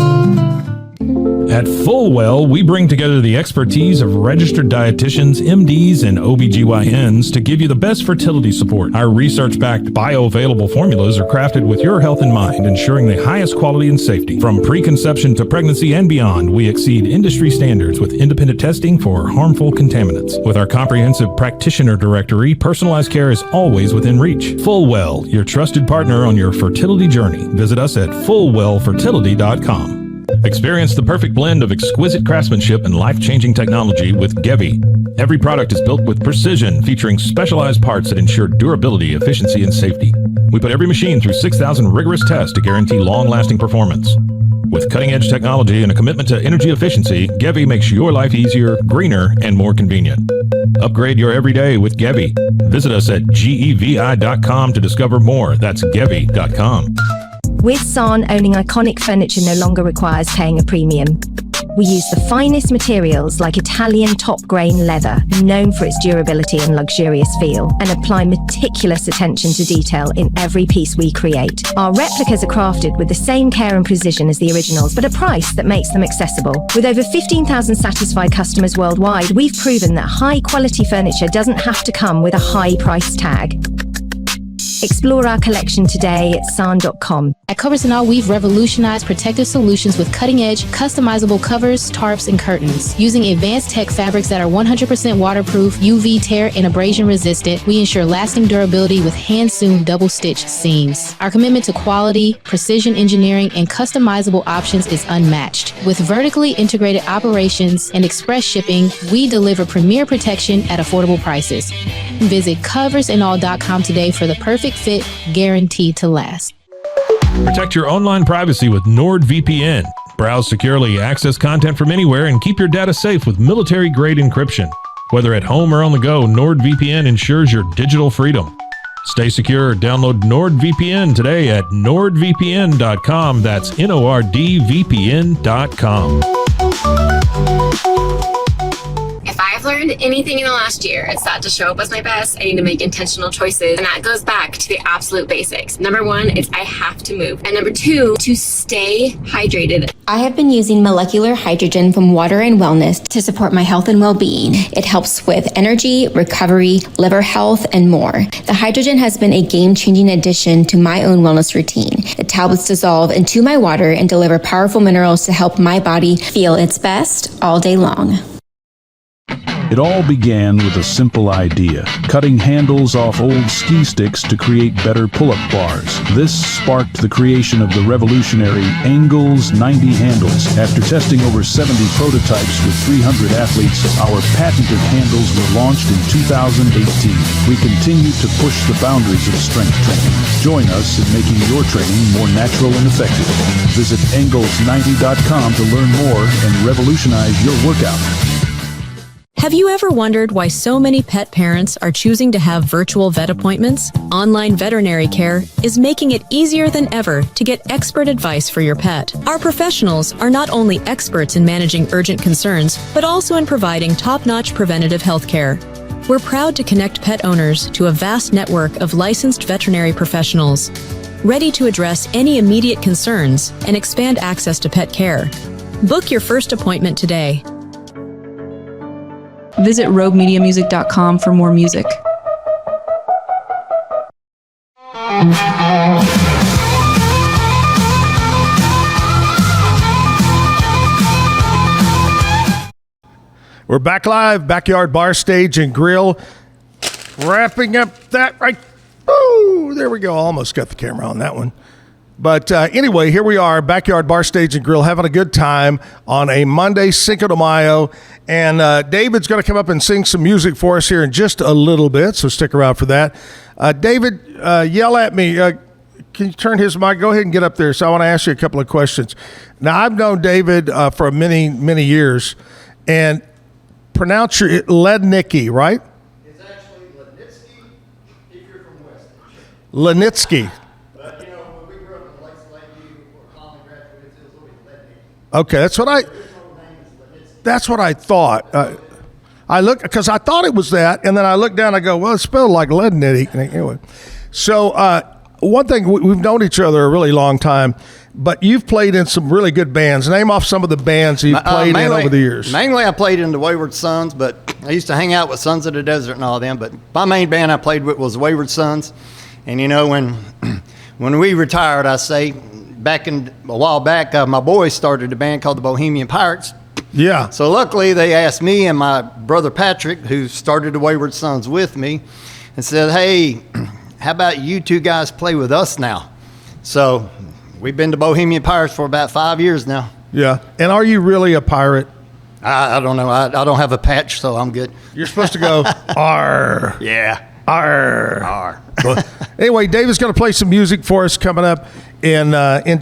At Fullwell, we bring together the expertise of registered dietitians, MDs, and OBGYNs to give you the best fertility support. Our research-backed bioavailable formulas are crafted with your health in mind, ensuring the highest quality and safety. From preconception to pregnancy and beyond, we exceed industry standards with independent testing for harmful contaminants. With our comprehensive practitioner directory, personalized care is always within reach. Fullwell, your trusted partner on your fertility journey. Visit us at fullwellfertility.com. Experience the perfect blend of exquisite craftsmanship and life-changing technology with Gevi. Every product is built with precision, featuring specialized parts that ensure durability, efficiency, and safety. We put every machine through 6,000 rigorous tests to guarantee long-lasting performance. With cutting-edge technology and a commitment to energy efficiency, Gevi makes your life easier, greener, and more convenient. Upgrade your everyday with Gevi. Visit us at gevi.com to discover more. That's gevi.com. With San, owning iconic furniture no longer requires paying a premium. We use the finest materials like Italian top-grain leather, known for its durability and luxurious feel, and apply meticulous attention to detail in every piece we create. Our replicas are crafted with the same care and precision as the originals, but a price that makes them accessible. With over 15,000 satisfied customers worldwide, we've proven that high-quality furniture doesn't have to come with a high price tag. Explore our collection today at san.com. At Covers & All, we've revolutionized protective solutions with cutting-edge, customizable covers, tarps, and curtains. Using advanced tech fabrics that are 100% waterproof, UV tear, and abrasion resistant, we ensure lasting durability with hand-sewn double-stitch seams. Our commitment to quality, precision engineering, and customizable options is unmatched. With vertically integrated operations and express shipping, we deliver premier protection at affordable prices. Visit coversandall.com today for the perfect fit, guaranteed to last. Protect your online privacy with NordVPN. Browse securely, access content from anywhere, and keep your data safe with military-grade encryption. Whether at home or on the go, NordVPN ensures your digital freedom. Stay secure. Download NordVPN today at nordvpn.com. That's NORDVPN.com. If I've learned anything in the last year, it's that to show up as my best, I need to make intentional choices. And that goes back to the absolute basics. Number one is I have to move. And number two, to stay hydrated. I have been using molecular hydrogen from Water and Wellness to support my health and well-being. It helps with energy, recovery, liver health, and more. The hydrogen has been a game-changing addition to my own wellness routine. The tablets dissolve into my water and deliver powerful minerals to help my body feel its best all day long. It all began with a simple idea, cutting handles off old ski sticks to create better pull-up bars. This sparked the creation of the revolutionary Angles 90 handles. After testing over 70 prototypes with 300 athletes, our patented handles were launched in 2018. We continue to push the boundaries of strength training. Join us in making your training more natural and effective. Visit angles90.com to learn more and revolutionize your workout. Have you ever wondered why so many pet parents are choosing to have virtual vet appointments? Online veterinary care is making it easier than ever to get expert advice for your pet. Our professionals are not only experts in managing urgent concerns, but also in providing top-notch preventative health care. We're proud to connect pet owners to a vast network of licensed veterinary professionals, ready to address any immediate concerns and expand access to pet care. Book your first appointment today. Visit roguemediamusic.com for more music. We're back live, Backyard Bar, Stage, and Grill. Wrapping up that right. Oh, there we go. Almost got the camera on that one. But anyway, here we are, Backyard Bar, Stage, and Grill, having a good time on a Monday, Cinco de Mayo. And David's going to come up and sing some music for us here in just a little bit, so stick around for that. David, yell at me. Can you turn his mic? Go ahead and get up there. So I want to ask you a couple of questions. Now, I've known David for many, many years. And pronounce your Lednicky, right? It's actually Lednicky if you're from West. Lednicky. Okay, that's what I thought. I look because I thought it was that, and then I looked down. I go, well, it's spelled like Lednicky. Anyway, so one thing we've known each other a really long time, but you've played in some really good bands. Name off some of the bands you've played in over the years. Mainly, I played in the Wayward Sons, but I used to hang out with Sons of the Desert and all them. But my main band I played with was Wayward Sons, and you know when we retired, I say. A while back, my boys started a band called the Bohemian Pirates. Yeah. So luckily, they asked me and my brother Patrick, who started the Wayward Sons with me, and said, "Hey, how about you two guys play with us now?" So we've been to Bohemian Pirates for about 5 years now. Yeah. And are you really a pirate? I don't know. I don't have a patch, so I'm good. You're supposed to go, "Arr." Yeah. Arr. Arr. Anyway, David's going to play some music for us coming up in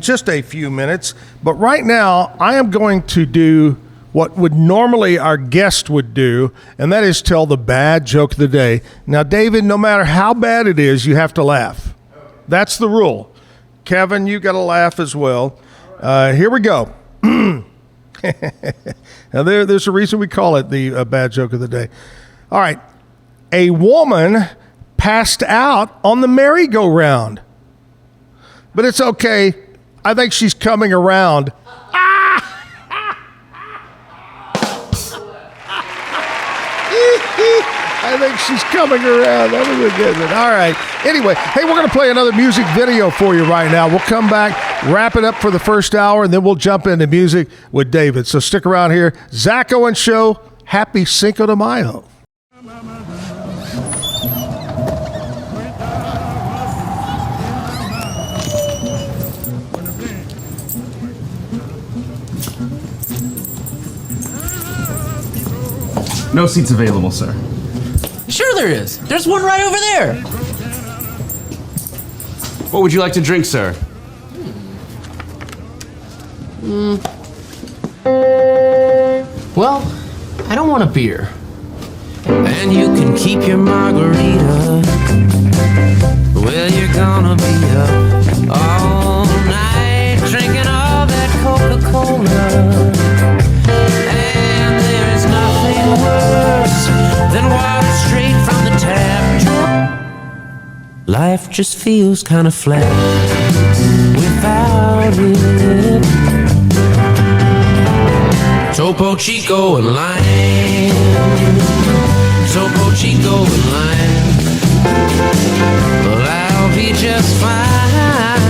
just a few minutes. But right now, I am going to do what would normally our guest would do, and that is tell the bad joke of the day. Now, David, no matter how bad it is, you have to laugh. That's the rule. Kevin, you got to laugh as well. Here we go. Now, there's a reason we call it the bad joke of the day. All right. A woman passed out on the merry-go-round. But it's okay. I think she's coming around. I think she's coming around. That was a good one. All right. Anyway, hey, we're going to play another music video for you right now. We'll come back, wrap it up for the first hour, and then we'll jump into music with David. So stick around here. Zack Owen Show. Happy Cinco de Mayo. No seats available, sir. Sure there is. There's one right over there. What would you like to drink, sir? Well, I don't want a beer. And you can keep your margarita. Well, you're gonna be up all night drinking all that Coca-Cola. And there is nothing worse than water straight from the tap. Life just feels kind of flat without it. Topo Chico and lime. Topo Chico and lime. Well, I'll be just fine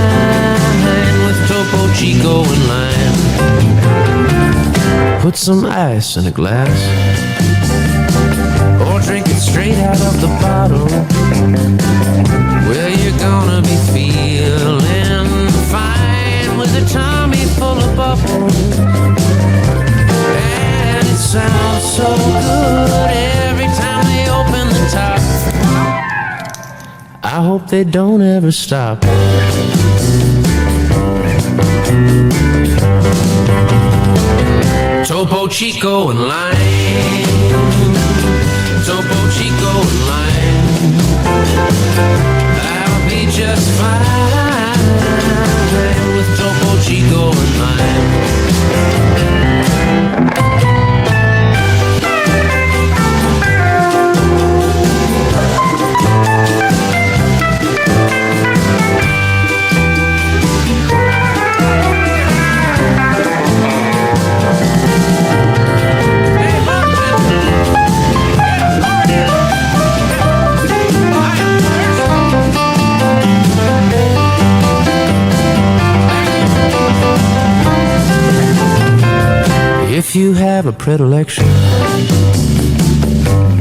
with Topo Chico and lime. Put some ice in a glass, or drink it straight out of the bottle. Well, you're gonna be feeling fine with a tummy full of bubbles. And it sounds so good every time they open the top. I hope they don't ever stop. Topo Chico and lime. Topo Chico and lime. I'll be just fine with Topo Chico and lime. If you have a predilection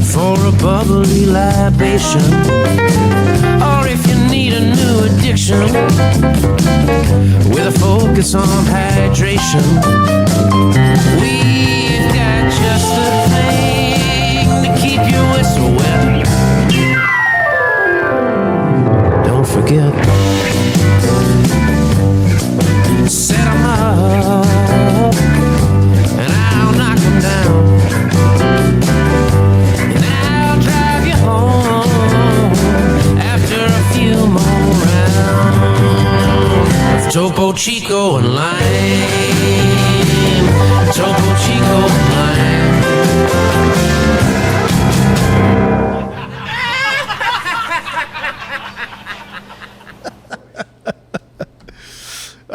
for a bubbly libation, or if you need a new addiction with a focus on hydration, we've got just the thing to keep your whistle wet. Don't forget, set 'em up, and I'll knock 'em down, and I'll drive you home after a few more rounds of Topo Chico and lime. Topo Chico and lime.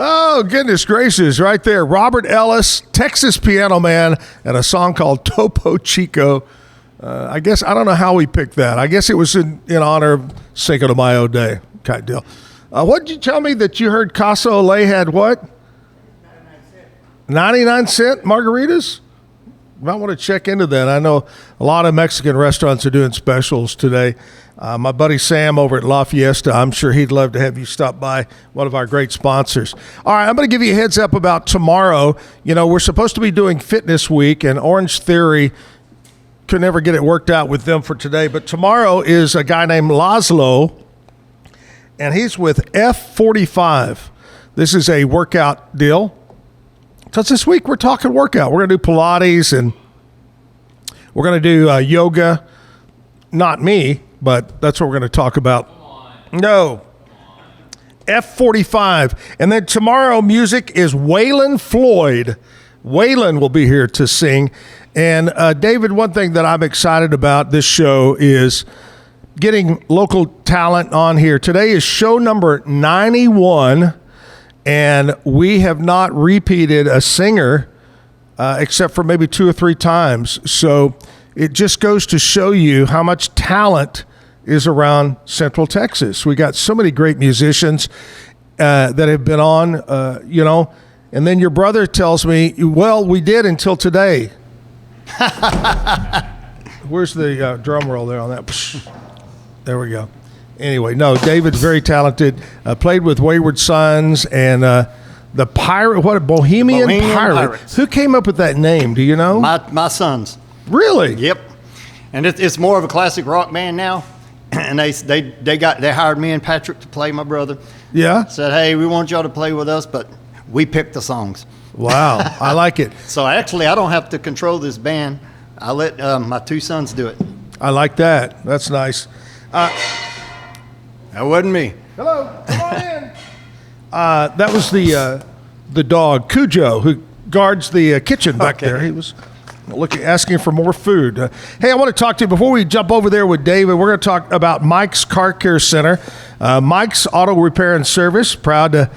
Oh, goodness gracious, right there. Robert Ellis, Texas piano man, and a song called Topo Chico. I guess, I don't know how we picked that. I guess it was in honor of Cinco de Mayo Day kind of deal. What did you tell me that you heard Casa Olay had what? 99-cent margaritas? You might want to check into that. I know a lot of Mexican restaurants are doing specials today. My buddy Sam over at La Fiesta, I'm sure he'd love to have you stop by, one of our great sponsors. All right, I'm going to give you a heads up about tomorrow. You know, we're supposed to be doing Fitness Week, and Orange Theory could never get it worked out with them for today. But tomorrow is a guy named Laszlo, and he's with F45. This is a workout deal. Because this week we're talking workout. We're going to do Pilates, and we're going to do yoga. Not me, but that's what we're going to talk about. No. F45. And then tomorrow music is Waylon Floyd. Waylon will be here to sing. And David, one thing that I'm excited about this show is getting local talent on here. Today is show number 91. And we have not repeated a singer except for maybe 2 or 3 times. So it just goes to show you how much talent is around Central Texas. We got so many great musicians that have been on, and then your brother tells me, well, we did until today. Where's the drum roll there on that? There we go. Anyway, no, David's very talented. Played with Wayward Sons and the Pirate, Bohemian Pirates. Who came up with that name? Do you know? My sons. Really? Yep. And it's more of a classic rock band now. And they hired me and Patrick to play, my brother. Yeah. Said, hey, we want y'all to play with us, but we pick the songs. Wow, I like it. So actually, I don't have to control this band. I let my two sons do it. I like that. That's nice. That wasn't me. Hello, come on in. That was the dog Cujo who guards the kitchen back there. He was asking for more food. Hey, I want to talk to you before we jump over there with David. We're going to talk about Mike's Car Care Center. Mike's Auto Repair and Service, proud to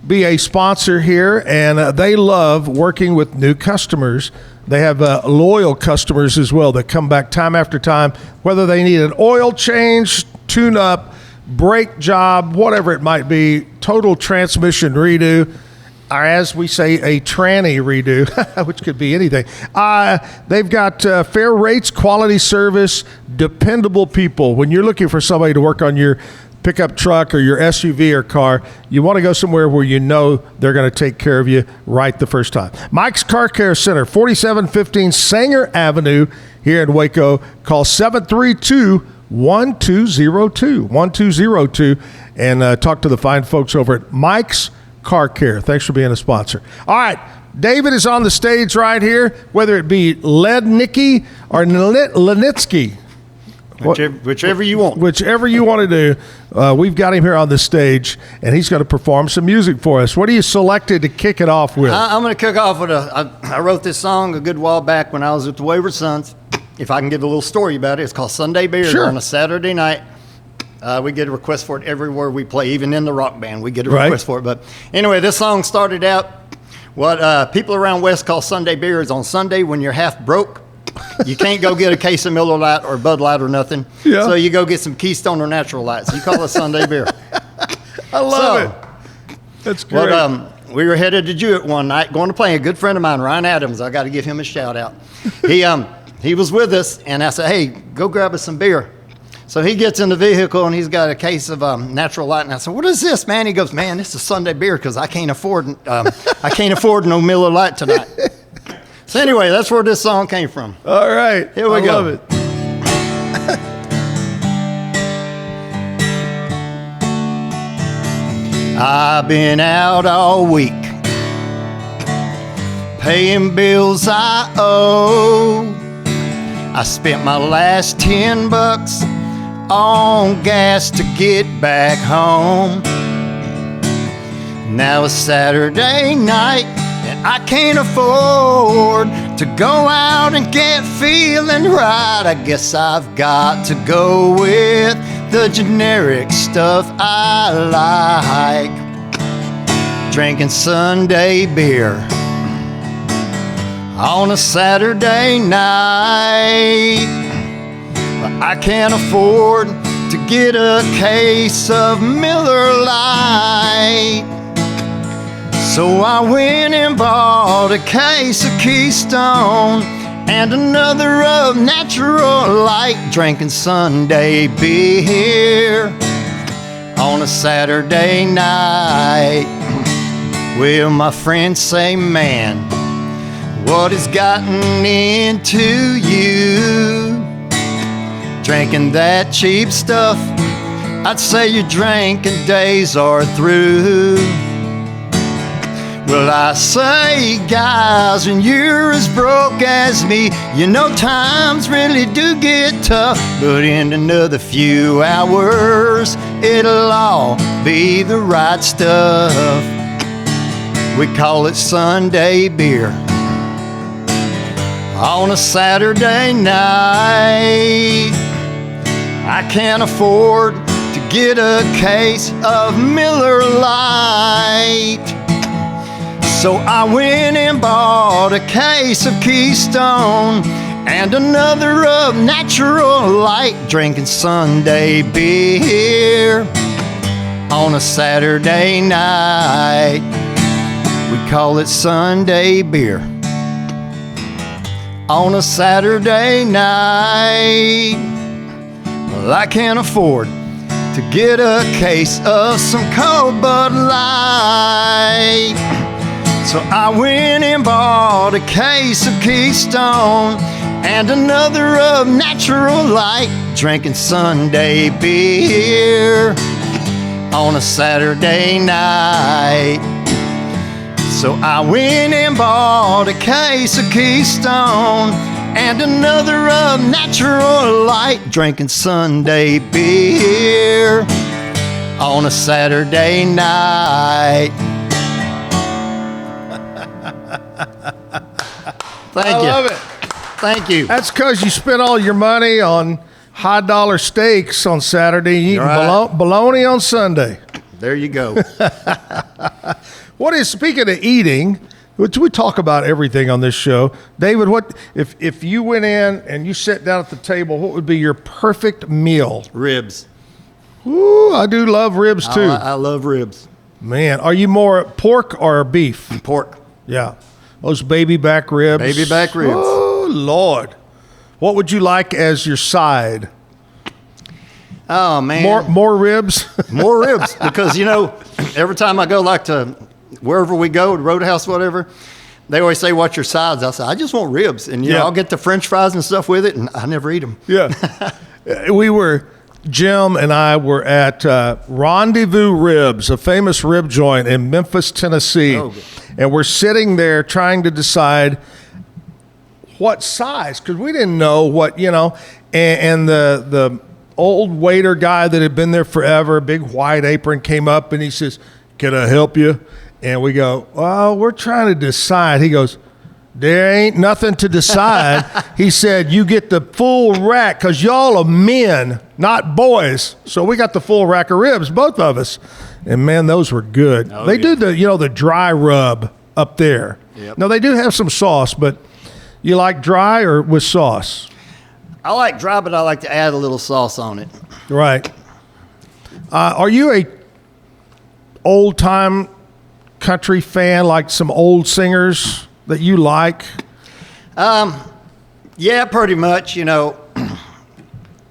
be a sponsor here, and they love working with new customers. They have loyal customers as well that come back time after time, whether they need an oil change, tune-up, brake job, whatever it might be, total transmission redo, or as we say, a tranny redo, which could be anything. They've got fair rates, quality service, dependable people. When you're looking for somebody to work on your pickup truck or your SUV or car, you want to go somewhere where you know they're going to take care of you right the first time. Mike's Car Care Center, 4715 Sanger Avenue here in Waco. Call 732-1202 and talk to the fine folks over at Mike's Car Care. Thanks for being a sponsor. All right, David is on the stage right here, whether it be Lednicky or Lednicky. Whichever you want. Whichever you want to do. We've got him here on the stage, and he's going to perform some music for us. What are you selected to kick it off with? I'm going to kick off with I wrote this song a good while back when I was with the Wayward Sons. If I can give a little story about it, it's called Sunday Beer. Sure. On a Saturday night. We get a request for it everywhere we play, even in the rock band. We get a request for it. But anyway, this song started out what people around West call Sunday beer is on Sunday when you're half broke. You can't go get a case of Miller Lite or Bud Light or nothing. Yeah. So you go get some Keystone or Natural Lights. You call it Sunday beer. I love it. That's great. But, we were headed to Jewett one night going to play. A good friend of mine, Ryan Adams, I got to give him a shout out. He was with us, and I said, hey, go grab us some beer. So he gets in the vehicle, and he's got a case of Natural Light. And I said, what is this, man? He goes, man, this is Sunday beer because I can't afford no Miller Lite tonight. So anyway, that's where this song came from. All right. Here we go. Love it. I've been out all week, paying bills I owe. I spent my last $10 on gas to get back home. Now it's Saturday night, and I can't afford to go out and get feeling right. I guess I've got to go with the generic stuff I like. Drinking Sunday beer on a Saturday night. But I can't afford to get a case of Miller Lite. So I went and bought a case of Keystone and another of Natural Light. Drinking Sunday beer on a Saturday night. Well, my friends say, man, what has gotten into you? Drinking that cheap stuff, I'd say your drinking days are through. Well, I say, guys, when you're as broke as me, you know times really do get tough. But in another few hours, it'll all be the right stuff. We call it Sunday beer on a Saturday night. I can't afford to get a case of Miller Lite. So I went and bought a case of Keystone and another of Natural Light. Drinking Sunday beer on a Saturday night. We call it Sunday beer on a Saturday night. Well, I can't afford to get a case of some cold Bud Light. So I went and bought a case of Keystone and another of Natural Light. Drinking Sunday beer on a Saturday night. So I went and bought a case of Keystone and another of Natural Light, drinking Sunday beer on a Saturday night. Thank you. I love it. Thank you. That's because you spent all your money on high dollar steaks on Saturday, you eat bologna on Sunday. There you go. What is, speaking of eating, which we talk about everything on this show, David, what if you went in and you sat down at the table, what would be your perfect meal? Ribs. Ooh, I do love ribs too. I love ribs. Man, are you more pork or beef? Pork. Yeah. Those baby back ribs. Baby back ribs. Oh, Lord. What would you like as your side? Oh, man. More ribs? More ribs. Because, you know, every time I go like to wherever we go, the Roadhouse, whatever, they always say, what's your sides? I say, I just want ribs. And, you know, I'll get the French fries and stuff with it, and I never eat them. Yeah. Jim and I were at Rendezvous Ribs, a famous rib joint in Memphis, Tennessee. Oh, and we're sitting there trying to decide what size, because we didn't know what, you know, and the old waiter guy that had been there forever, big white apron, came up and he says, can I help you? And we go, well, we're trying to decide. He goes, there ain't nothing to decide. He said, you get the full rack because y'all are men, not boys. So we got the full rack of ribs, both of us. And, man, those were good. They do the dry rub up there. Yep. Now, they do have some sauce, but you like dry or with sauce? I like dry, but I like to add a little sauce on it. Right. Are you a old-time country fan, like some old singers that you like? Yeah, pretty much, you know.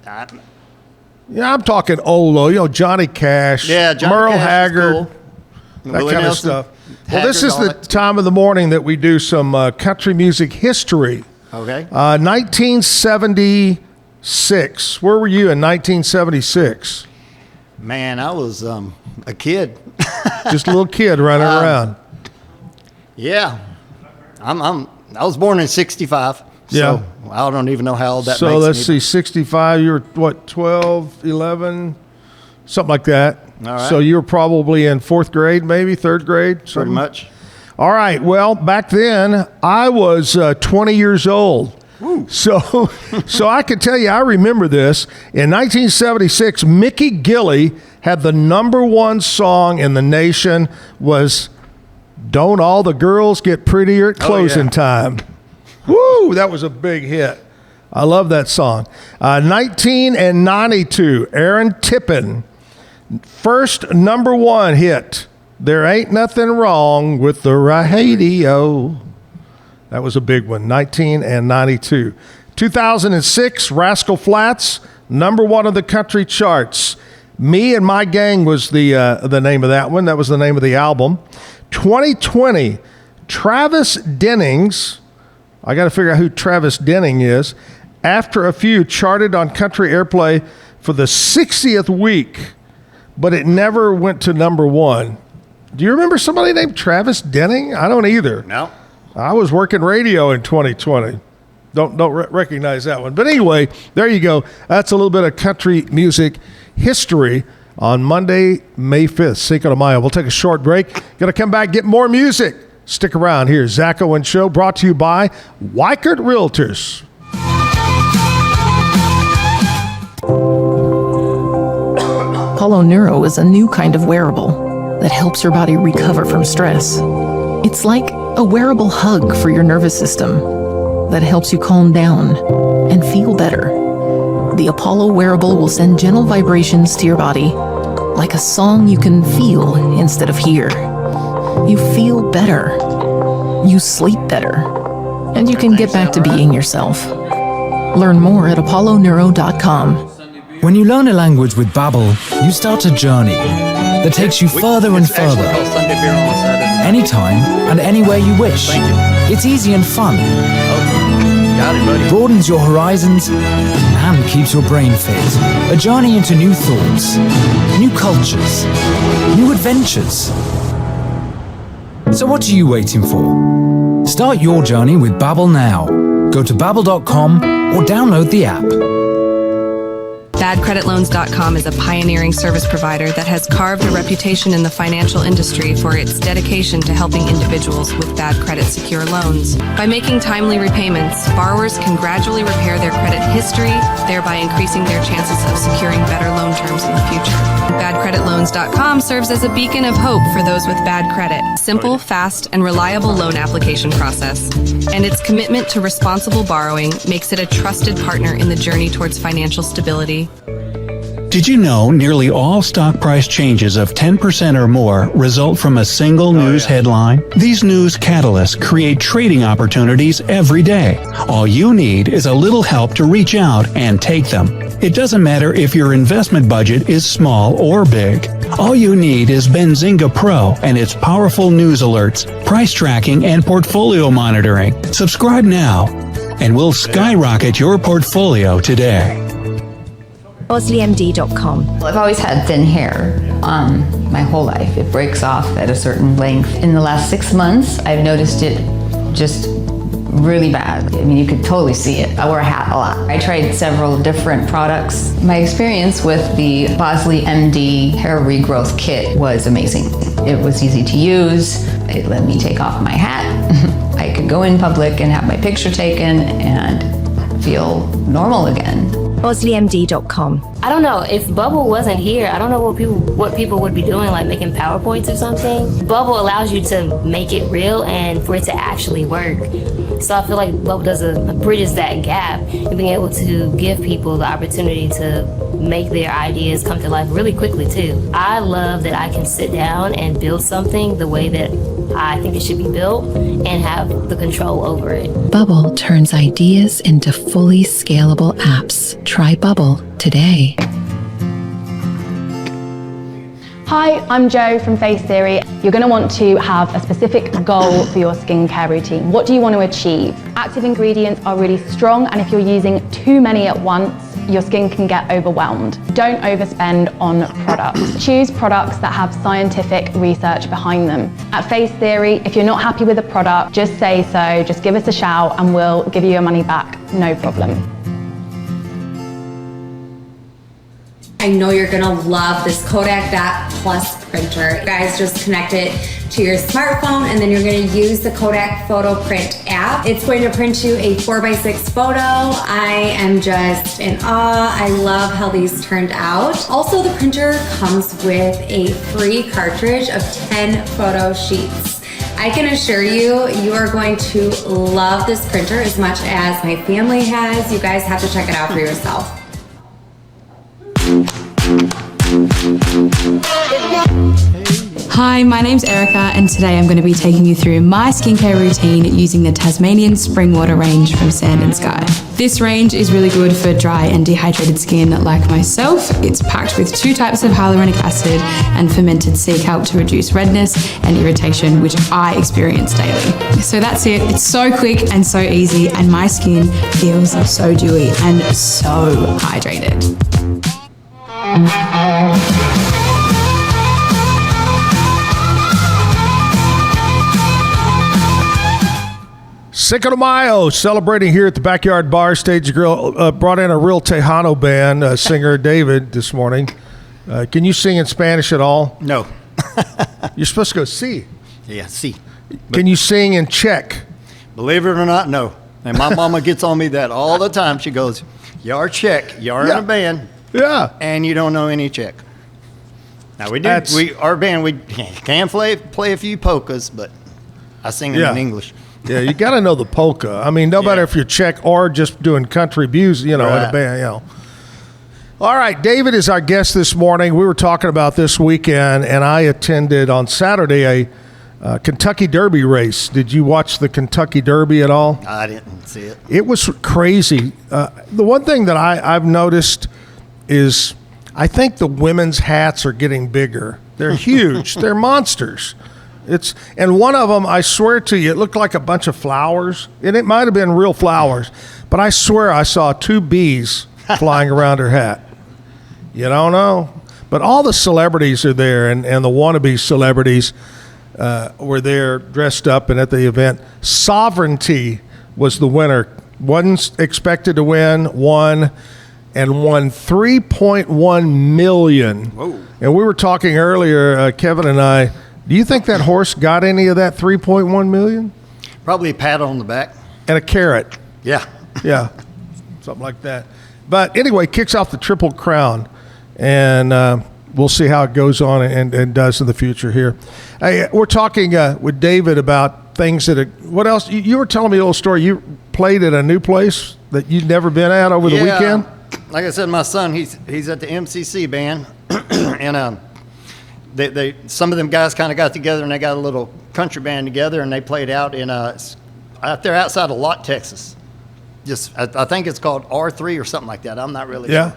Yeah, I'm talking old, though. You know, Johnny Cash, Merle Haggard, cool. that Willie kind Nelson, of stuff. Haggard, Well, this is the time of the morning that we do some country music history. Okay. 1976. Where were you in 1976? Man, I was a kid. Just a little kid running around. Yeah. I was born in 65. Yeah. So I don't even know how old that makes So me. let's see, 65, you were what, 12, 11, something like that. All right. So you were probably in fourth grade, maybe third grade? Pretty something? much. All right. Well, back then I was 20 years old. So I can tell you, I remember this. In 1976, Mickey Gilley had the #1 song in the nation was "Don't All the Girls Get Prettier at Closing Time." Woo, that was a big hit. I love that song. 1992, Aaron Tippin, first #1 hit. There Ain't Nothing Wrong with the Radio. That was a big one, 1992. 2006, Rascal Flatts, #1 of the country charts. Me and My Gang was the name of that one. That was the name of the album. 2020, Travis Dennings. I got to figure out who Travis Denning is. After a Few charted on country airplay for the 60th week, but it never went to #1. Do you remember somebody named Travis Denning? I don't either. No. I was working radio in 2020. Don't recognize that one. But anyway, there you go. That's a little bit of country music history on Monday, May 5th, Cinco de Mayo. We'll take a short break. Going to come back, get more music. Stick around here. Zack Owen Show brought to you by Waco Realtors. Apollo Neuro is a new kind of wearable that helps your body recover from stress. It's like a wearable hug for your nervous system that helps you calm down and feel better. The Apollo wearable will send gentle vibrations to your body, like a song you can feel instead of hear. You feel better. You sleep better. And you can get back to being yourself. Learn more at apolloneuro.com. When you learn a language with Babbel, you start a journey that takes you further and further. Anytime and anywhere you wish. It's easy and fun. Got it, buddy. Broadens your horizons and keeps your brain fit. A journey into new thoughts, new cultures, new adventures. So what are you waiting for? Start your journey with Babbel now. Go to babbel.com or download the app. BadCreditLoans.com is a pioneering service provider that has carved a reputation in the financial industry for its dedication to helping individuals with bad credit secure loans. By making timely repayments, borrowers can gradually repair their credit history, thereby increasing their chances of securing better loan terms in the future. BadCreditLoans.com serves as a beacon of hope for those with bad credit. Simple, fast, and reliable loan application process. And its commitment to responsible borrowing makes it a trusted partner in the journey towards financial stability. Did you know nearly all stock price changes of 10% or more result from a single news headline? These news catalysts create trading opportunities every day. All you need is a little help to reach out and take them. It doesn't matter if your investment budget is small or big. All you need is Benzinga Pro and its powerful news alerts, price tracking, and portfolio monitoring. Subscribe now, and we'll skyrocket your portfolio today. BosleyMD.com. I've always had thin hair my whole life. It breaks off at a certain length. In the last 6 months, I've noticed it just really bad. I mean, you could totally see it. I wear a hat a lot. I tried several different products. My experience with the Bosley MD hair regrowth kit was amazing. It was easy to use. It let me take off my hat. I could go in public and have my picture taken and feel normal again. BosleyMD.com. I don't know, if Bubble wasn't here, I don't know what people would be doing, like making PowerPoints or something. Bubble allows you to make it real and for it to actually work. So I feel like Bubble bridges that gap and being able to give people the opportunity to make their ideas come to life really quickly too. I love that I can sit down and build something the way that I think it should be built and have the control over it. Bubble turns ideas into fully scalable apps. Try Bubble today. Hi, I'm Jo from Face Theory. You're going to want to have a specific goal for your skincare routine. What do you want to achieve? Active ingredients are really strong, and if you're using too many at once, your skin can get overwhelmed. Don't overspend on products. Choose products that have scientific research behind them. At Face Theory, if you're not happy with a product, just say so, just give us a shout and we'll give you your money back, no problem. I know you're gonna love this Kodak Dot Plus printer. You guys just connect it to your smartphone and then you're gonna use the Kodak Photo Print app. It's going to print you a 4x6 photo. I am just in awe. I love how these turned out. Also, the printer comes with a free cartridge of 10 photo sheets. I can assure you, you are going to love this printer as much as my family has. You guys have to check it out for yourself. Hi, my name's Erica and today I'm going to be taking you through my skincare routine using the Tasmanian Spring Water range from Sand and Sky. This range is really good for dry and dehydrated skin like myself. It's packed with 2 types of hyaluronic acid and fermented sea kelp to reduce redness and irritation, which I experience daily. So that's it. It's so quick and so easy and my skin feels so dewy and so hydrated. Cinco de Mayo, celebrating here at the Backyard Bar, Stage and Grill. Brought in a real Tejano band, singer David this morning. Can you sing in Spanish at all? No. You're supposed to go si. Yeah, si. Can you sing in Czech? Believe it or not, no. And my mama gets on me that all the time. She goes, "You're Czech. You're in a band. Yeah. And you don't know any Czech." Now we do. Our band, we can play a few polkas, but I sing them in English. Yeah, you got to know the polka. I mean, no matter if you're Czech or just doing country music, in a band, All right, David is our guest this morning. We were talking about this weekend, and I attended on Saturday a Kentucky Derby race. Did you watch the Kentucky Derby at all? I didn't see it. It was crazy. The one thing that I've noticed is I think the women's hats are getting bigger. They're huge. They're monsters. And one of them, I swear to you, it looked like a bunch of flowers, and it might have been real flowers, but I swear I saw 2 bees flying around her hat. You don't know? But all the celebrities are there, and the wannabe celebrities. were there dressed up and at the event. Sovereignty was the winner. Wasn't expected to win, won 3.1 million. Whoa. And we were talking earlier, Kevin and I, do you think that horse got any of that 3.1 million? Probably a pat on the back. And a carrot. Yeah. Yeah, something like that. But anyway, kicks off the Triple Crown, and we'll see how it goes on and does in the future here. Hey, we're talking with David about things that what else? You were telling me a little story. You played at a new place that you'd never been at over the weekend? Like I said, my son, he's at the MCC band, and they some of them guys kind of got together and they got a little country band together, and they played out in out there outside of Lott, Texas. I think it's called R3 or something like that. I'm not really sure.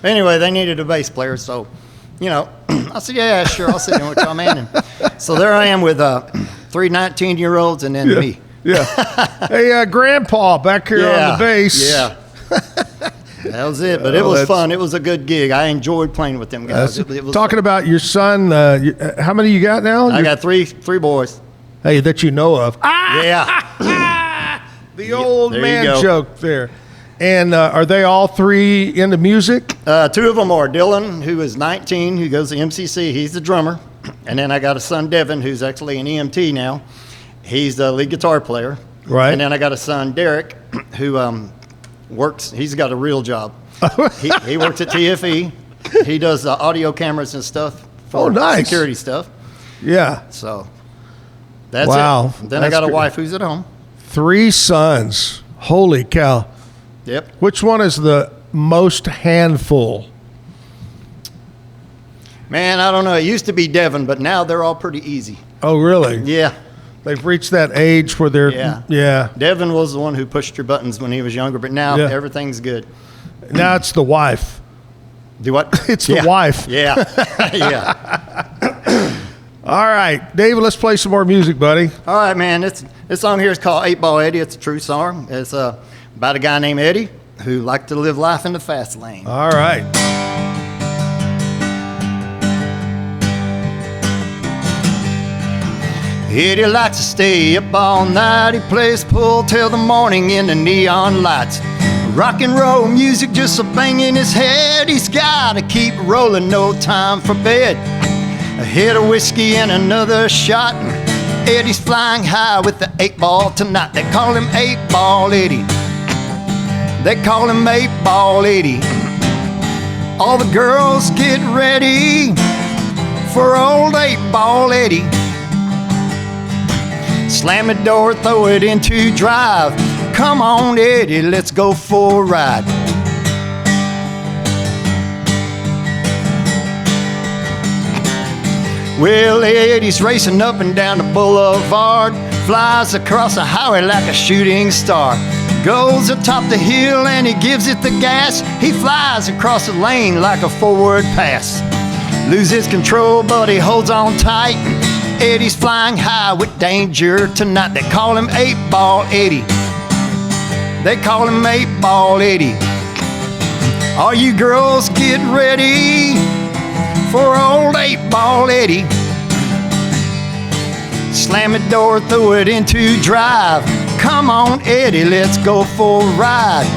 But anyway, they needed a bass player, so I said, yeah, sure, I'll sit in with y'all, man. And so there I am with 3 19-year-olds and then me. Yeah. Hey, Grandpa back here on the bass. Yeah. That was it, but it was fun. It was a good gig. I enjoyed playing with them guys. It was talking fun. about your son, how many you got now? I got three boys. Hey, that you know of. Yeah. The old man joke there. And are they all 3 into music? 2 of them are. Dylan, who is 19, who goes to MCC. He's the drummer. And then I got a son, Devin, who's actually an EMT now. He's the lead guitar player. Right. And then I got a son, Derek, who works. He's got a real job. He works at TFE. He does audio cameras and stuff for security stuff. Yeah. So that's it. Then I got a wife who's at home. 3 sons. Holy cow. Yep. Which one is the most handful? Man, I don't know. It used to be Devin, but now they're all pretty easy. Oh, really? Yeah. They've reached that age where they're... Yeah. Devin was the one who pushed your buttons when he was younger, but now everything's good. Now it's the wife. Do what? It's the wife. Yeah. Yeah. All right. David, let's play some more music, buddy. All right, man. This song here is called 8 Ball Eddie. It's a true song. It's about a guy named Eddie who liked to live life in the fast lane. All right. Eddie likes to stay up all night. He plays pool till the morning in the neon lights. Rock and roll music just a bang in his head. He's gotta keep rolling, no time for bed. A hit of whiskey and another shot. Eddie's flying high with the 8 ball tonight. They call him 8 Ball Eddie. They call him 8 Ball Eddie. All the girls get ready for old 8 Ball Eddie. Slam the door, throw it into drive. Come on, Eddie, let's go for a ride. Well, Eddie's racing up and down the boulevard, flies across the highway like a shooting star. Goes atop the hill and he gives it the gas. He flies across the lane like a forward pass. Loses control, but he holds on tight. Eddie's flying high with danger tonight. They call him 8 Ball Eddie. They call him 8 Ball Eddie. All you girls get ready for old 8 Ball Eddie. Slam the door, throw it into drive. Come on, Eddie, let's go for a ride.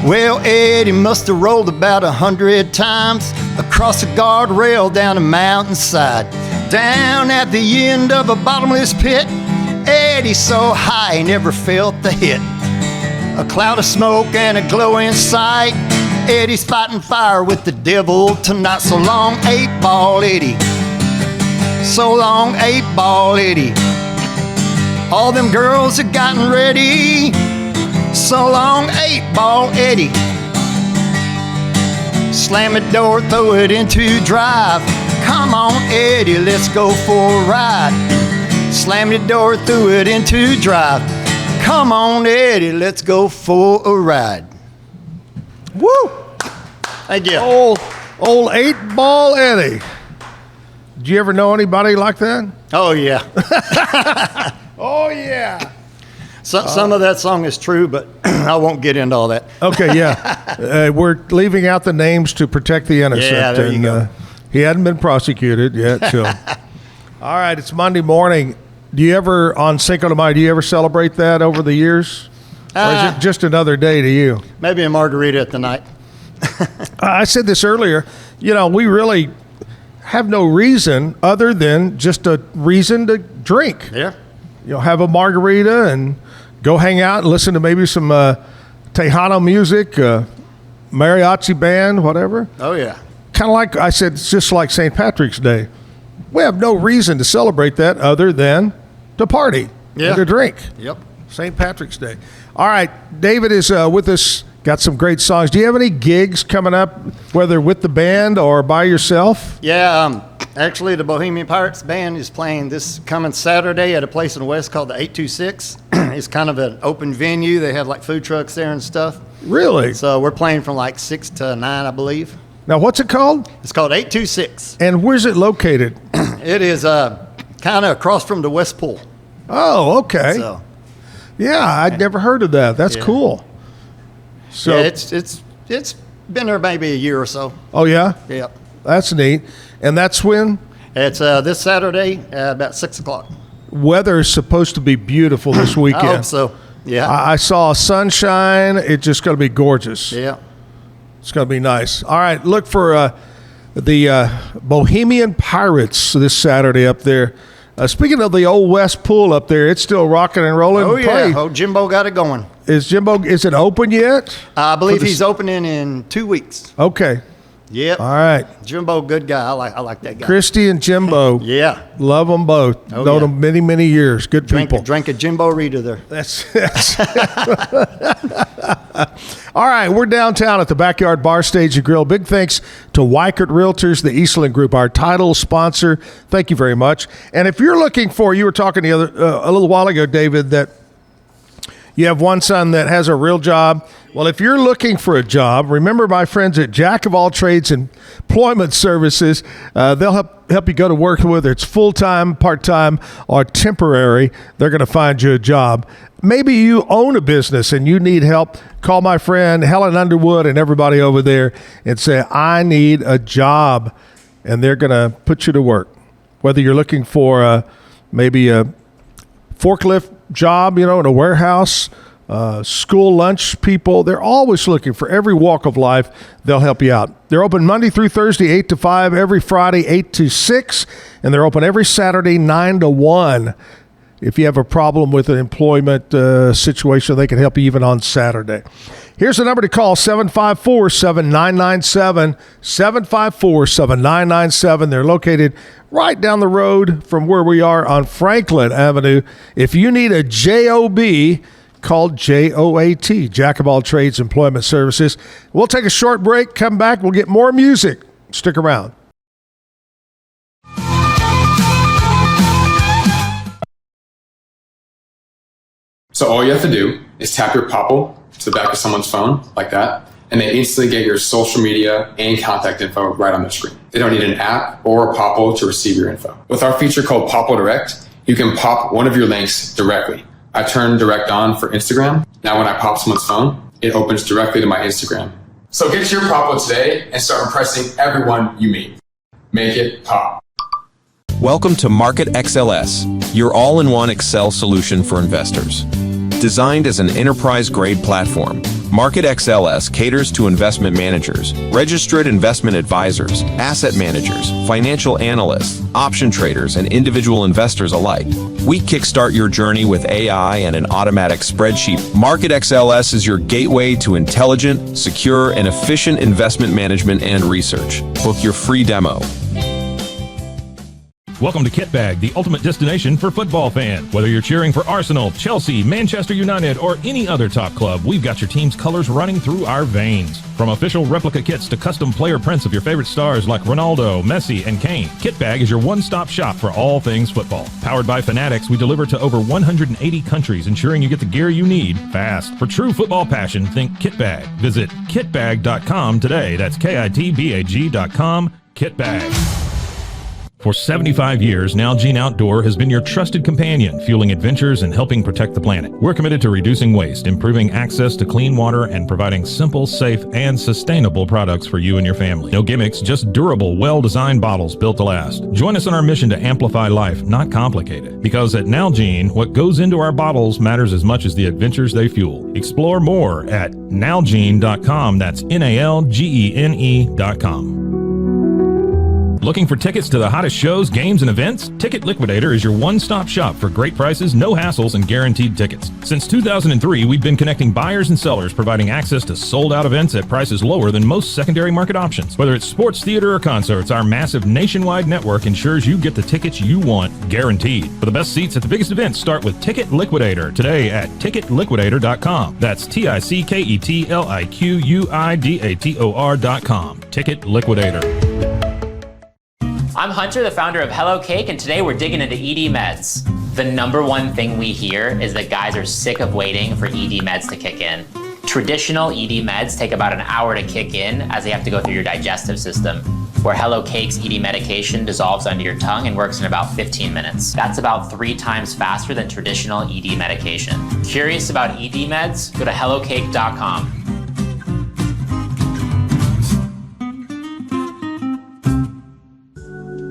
Well, Eddie must have rolled about 100 times across the guardrail down a mountainside. Down at the end of a bottomless pit, Eddie's so high he never felt the hit. A cloud of smoke and a glow in sight. Eddie's fighting fire with the devil tonight. So long, 8 Ball Eddie. So long, 8 Ball Eddie. All them girls are gotten ready. So long, 8 Ball Eddie. Slam the door, throw it into drive. Come on, Eddie, let's go for a ride. Slam the door, throw it into drive. Come on, Eddie, let's go for a ride. Woo! Thank you. Old 8 Ball Eddie. Did you ever know anybody like that? Oh, yeah. Oh, yeah. Some of that song is true, but I won't get into all that. Okay, yeah. We're leaving out the names to protect the innocent. Yeah, there you go. He hadn't been prosecuted yet, so. All right, it's Monday morning. Do you ever, on Cinco de Mayo, do you ever celebrate that over the years? Or is it just another day to you? Maybe a margarita at the night. I said this earlier. We really have no reason other than just a reason to drink. Yeah. Have a margarita and go hang out and listen to maybe some Tejano music, mariachi band, whatever. Oh, yeah. Kind of like I said, it's just like St. Patrick's Day. We have no reason to celebrate that other than to party and to drink. Yep. St. Patrick's Day. All right, David is with us. Got some great songs. Do you have any gigs coming up, whether with the band or by yourself? Yeah, actually the Bohemian Pirates band is playing this coming Saturday at a place in the West called the 826. It's kind of an open venue. They have like food trucks there and stuff. Really? So we're playing from like 6 to 9, I believe. Now, what's it called? It's called 826. And where's it located? It is kind of across from the West Pool. Oh, okay. So, yeah, I'd never heard of that. That's cool. So yeah, it's been there maybe a year or so. Oh, yeah? Yeah. That's neat. And that's when? It's this Saturday about 6 o'clock. Weather's supposed to be beautiful this weekend. I hope so. Yeah. I saw sunshine. It's just going to be gorgeous. Yeah. It's going to be nice. All right, look for the Bohemian Pirates this Saturday up there. Speaking of the old West Pool up there, it's still rocking and rolling. Oh, yeah. Oh, Jimbo got it going. Is it open yet? I believe he's opening in 2 weeks. Okay. Yep. All right. Jimbo, good guy. I like that guy. Christy and Jimbo. Yeah. Love them both. Known them many, many years. Good people. Drank a Jimbo Rita there. That's All right, we're downtown at the Backyard Bar Stage and Grill. Big thanks to Weichert Realtors, the Eastland Group, our title sponsor. Thank you very much. And if you're looking for, you were talking a little while ago, David, that you have one son that has a real job. Well, if you're looking for a job, remember my friends at Jack of All Trades Employment Services. They'll help you go to work, whether it's full-time, part-time, or temporary. They're going to find you a job. Maybe you own a business and you need help. Call my friend Helen Underwood and everybody over there and say, I need a job. And they're going to put you to work. Whether you're looking for maybe a forklift job, in a warehouse, school lunch people, they're always looking for every walk of life. They'll help you out. They're open Monday through Thursday, 8 to 5, every Friday, 8 to 6, and they're open every Saturday, 9 to 1. If you have a problem with an employment situation, they can help you even on Saturday. Here's the number to call, 754-7997, 754-7997. They're located right down the road from where we are on Franklin Avenue. If you need a JOB, call JOAT, Jack of All Trades Employment Services. We'll take a short break, come back, we'll get more music. Stick around. So all you have to do is tap your Popple to the back of someone's phone, like that, and they instantly get your social media and contact info right on their screen. They don't need an app or a Popple to receive your info. With our feature called Popple Direct, you can pop one of your links directly. I turn Direct on for Instagram. Now when I pop someone's phone, it opens directly to my Instagram. So get your Popple today and start impressing everyone you meet. Make it pop. Welcome to Market XLS, your all-in-one Excel solution for investors. Designed as an enterprise-grade platform, Market XLS caters to investment managers, registered investment advisors, asset managers, financial analysts, option traders, and individual investors alike. We kickstart your journey with AI and an automatic spreadsheet. Market XLS is your gateway to intelligent, secure, and efficient investment management and research. Book your free demo. Welcome to Kitbag, the ultimate destination for football fans. Whether you're cheering for Arsenal, Chelsea, Manchester United, or any other top club, we've got your team's colors running through our veins. From official replica kits to custom player prints of your favorite stars like Ronaldo, Messi, and Kane, Kitbag is your one-stop shop for all things football. Powered by Fanatics, we deliver to over 180 countries, ensuring you get the gear you need fast. For true football passion, think Kitbag. Visit kitbag.com today. That's KITBAG.com, Kitbag. For 75 years, Nalgene Outdoor has been your trusted companion, fueling adventures and helping protect the planet. We're committed to reducing waste, improving access to clean water, and providing simple, safe, and sustainable products for you and your family. No gimmicks, just durable, well-designed bottles built to last. Join us on our mission to amplify life, not complicate it. Because at Nalgene, what goes into our bottles matters as much as the adventures they fuel. Explore more at nalgene.com. That's NALGENE.com. Looking for tickets to the hottest shows, games, and events? Ticket Liquidator is your one-stop shop for great prices, no hassles, and guaranteed tickets. Since 2003, we've been connecting buyers and sellers, providing access to sold-out events at prices lower than most secondary market options. Whether it's sports, theater, or concerts, our massive nationwide network ensures you get the tickets you want, guaranteed. For the best seats at the biggest events, start with Ticket Liquidator today at ticketliquidator.com. That's TICKETLIQUIDATOR.com. Ticket Liquidator. I'm Hunter, the founder of Hello Cake, and today we're digging into ED meds. The number one thing we hear is that guys are sick of waiting for ED meds to kick in. Traditional ED meds take about an hour to kick in as they have to go through your digestive system, where Hello Cake's ED medication dissolves under your tongue and works in about 15 minutes. That's about 3 times faster than traditional ED medication. Curious about ED meds? Go to hellocake.com.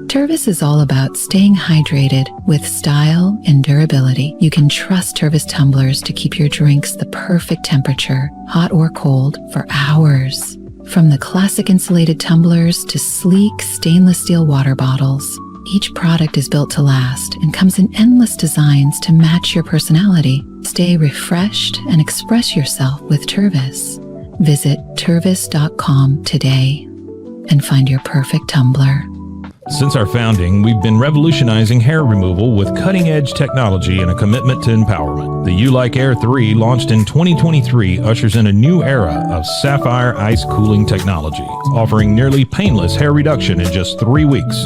Tervis is all about staying hydrated with style and durability. You can trust Tervis tumblers to keep your drinks the perfect temperature, hot or cold, for hours. From the classic insulated tumblers to sleek stainless steel water bottles, each product is built to last and comes in endless designs to match your personality. Stay refreshed and express yourself with Tervis. Visit tervis.com today and find your perfect tumbler. Since our founding, we've been revolutionizing hair removal with cutting-edge technology and a commitment to empowerment. The U-Like Air 3, launched in 2023, ushers in a new era of sapphire ice cooling technology, offering nearly painless hair reduction in just 3 weeks.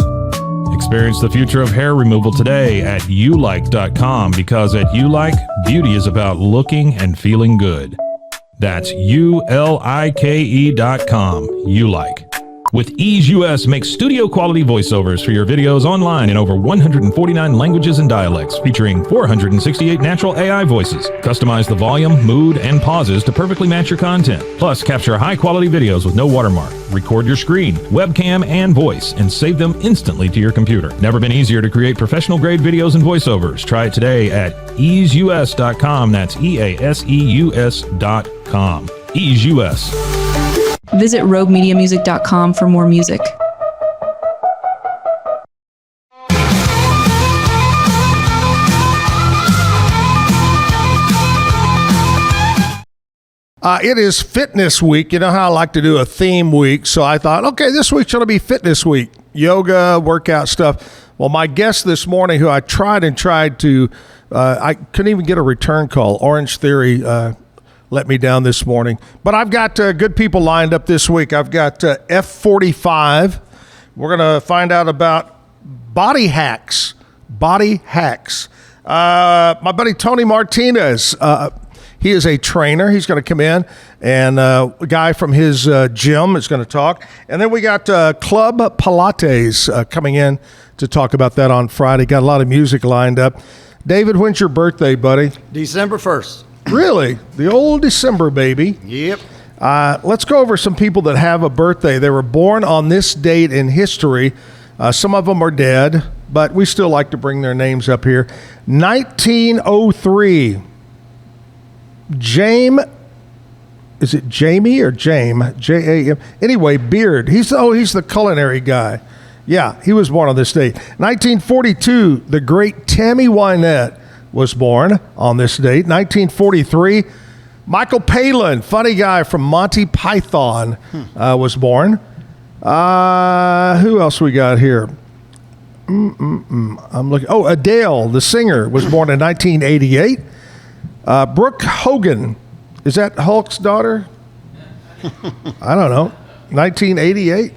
Experience the future of hair removal today at ulike.com, because at U-Like, beauty is about looking and feeling good. That's ulike.com. U-Like. With Ease US, make studio-quality voiceovers for your videos online in over 149 languages and dialects, featuring 468 natural AI voices. Customize the volume, mood, and pauses to perfectly match your content. Plus, capture high-quality videos with no watermark. Record your screen, webcam, and voice, and save them instantly to your computer. Never been easier to create professional-grade videos and voiceovers. Try it today at easeus.com. That's EASEUS.com. Ease US. Visit roguemediamusic.com for more music. It is fitness week. You know how I like to do a theme week. So I thought, okay, this week's going to be fitness week. Yoga, workout stuff. Well, my guest this morning, who I tried to, I couldn't even get a return call. Orange Theory let me down this morning. But I've got good people lined up this week. I've got F45. We're going to find out about body hacks. My buddy Tony Martinez, he is a trainer. He's going to come in, and a guy from his gym is going to talk. And then we got Club Pilates coming in to talk about that on Friday. Got a lot of music lined up. David, when's your birthday, buddy? December 1st. Really? The old December baby. Yep. Let's go over some people that have a birthday. They were born on this date in history. Some of them are dead, but we still like to bring their names up here. 1903. Is it Jamie or Jame? J-A-M. Anyway, Beard. He's the culinary guy. Yeah, he was born on this date. 1942, the great Tammy Wynette was born on this date. 1943, Michael Palin, funny guy from Monty Python, was born. Who else we got here? I'm looking. Oh, Adele, the singer, was born in 1988. Brooke Hogan, is that Hulk's daughter? I don't know. 1988?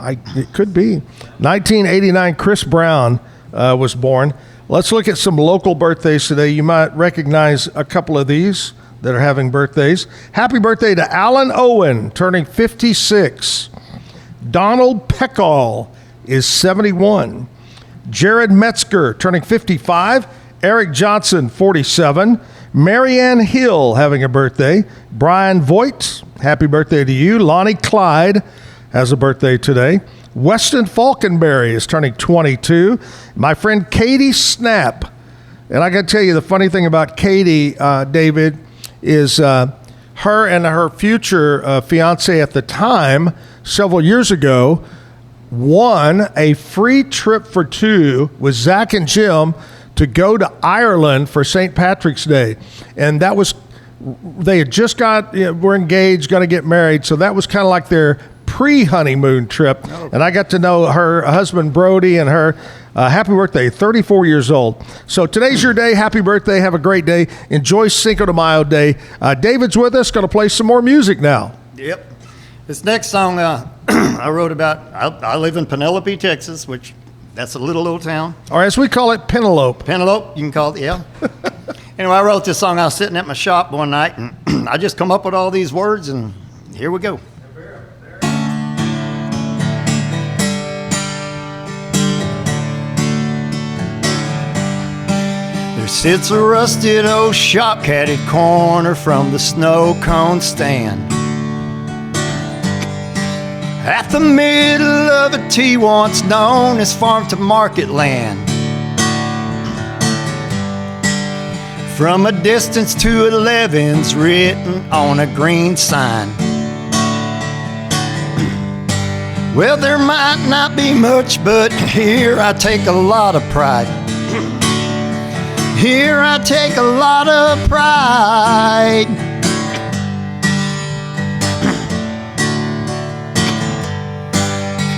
It could be. 1989, Chris Brown was born. Let's look at some local birthdays today. You might recognize a couple of these that are having birthdays. Happy birthday to Alan Owen, turning 56. Donald Peckall, is 71. Jared Metzger turning 55. Eric Johnson, 47. Marianne Hill having a birthday. Brian Voigt, happy birthday to you. Lonnie Clyde has a birthday today. Weston Falconberry is turning 22. My friend Katie Snap. And I got to tell you, the funny thing about Katie, David, is her and her future fiance at the time, several years ago, won a free trip for two with Zach and Jim to go to Ireland for St. Patrick's Day. And that was, they had just were engaged, going to get married. So that was kind of like their pre-honeymoon trip. Oh. And I got to know her husband, Brody, and her. Happy birthday, 34 years old. So today's your day. Happy birthday. Have a great day. Enjoy Cinco de Mayo Day. David's with us, going to play some more music now. Yep. This next song I wrote about, I live in Penelope, Texas, which that's a little old town. Or as we call it, Penelope. Penelope, you can call it, yeah. Anyway, I wrote this song. I was sitting at my shop one night, and I just come up with all these words, and here we go. There sits a rusted old shop catty corner from the snow cone stand. At the middle of a T once known as farm to market land. From a distance to 11's written on a green sign. Well, there might not be much, but here I take a lot of pride. Here I take a lot of pride.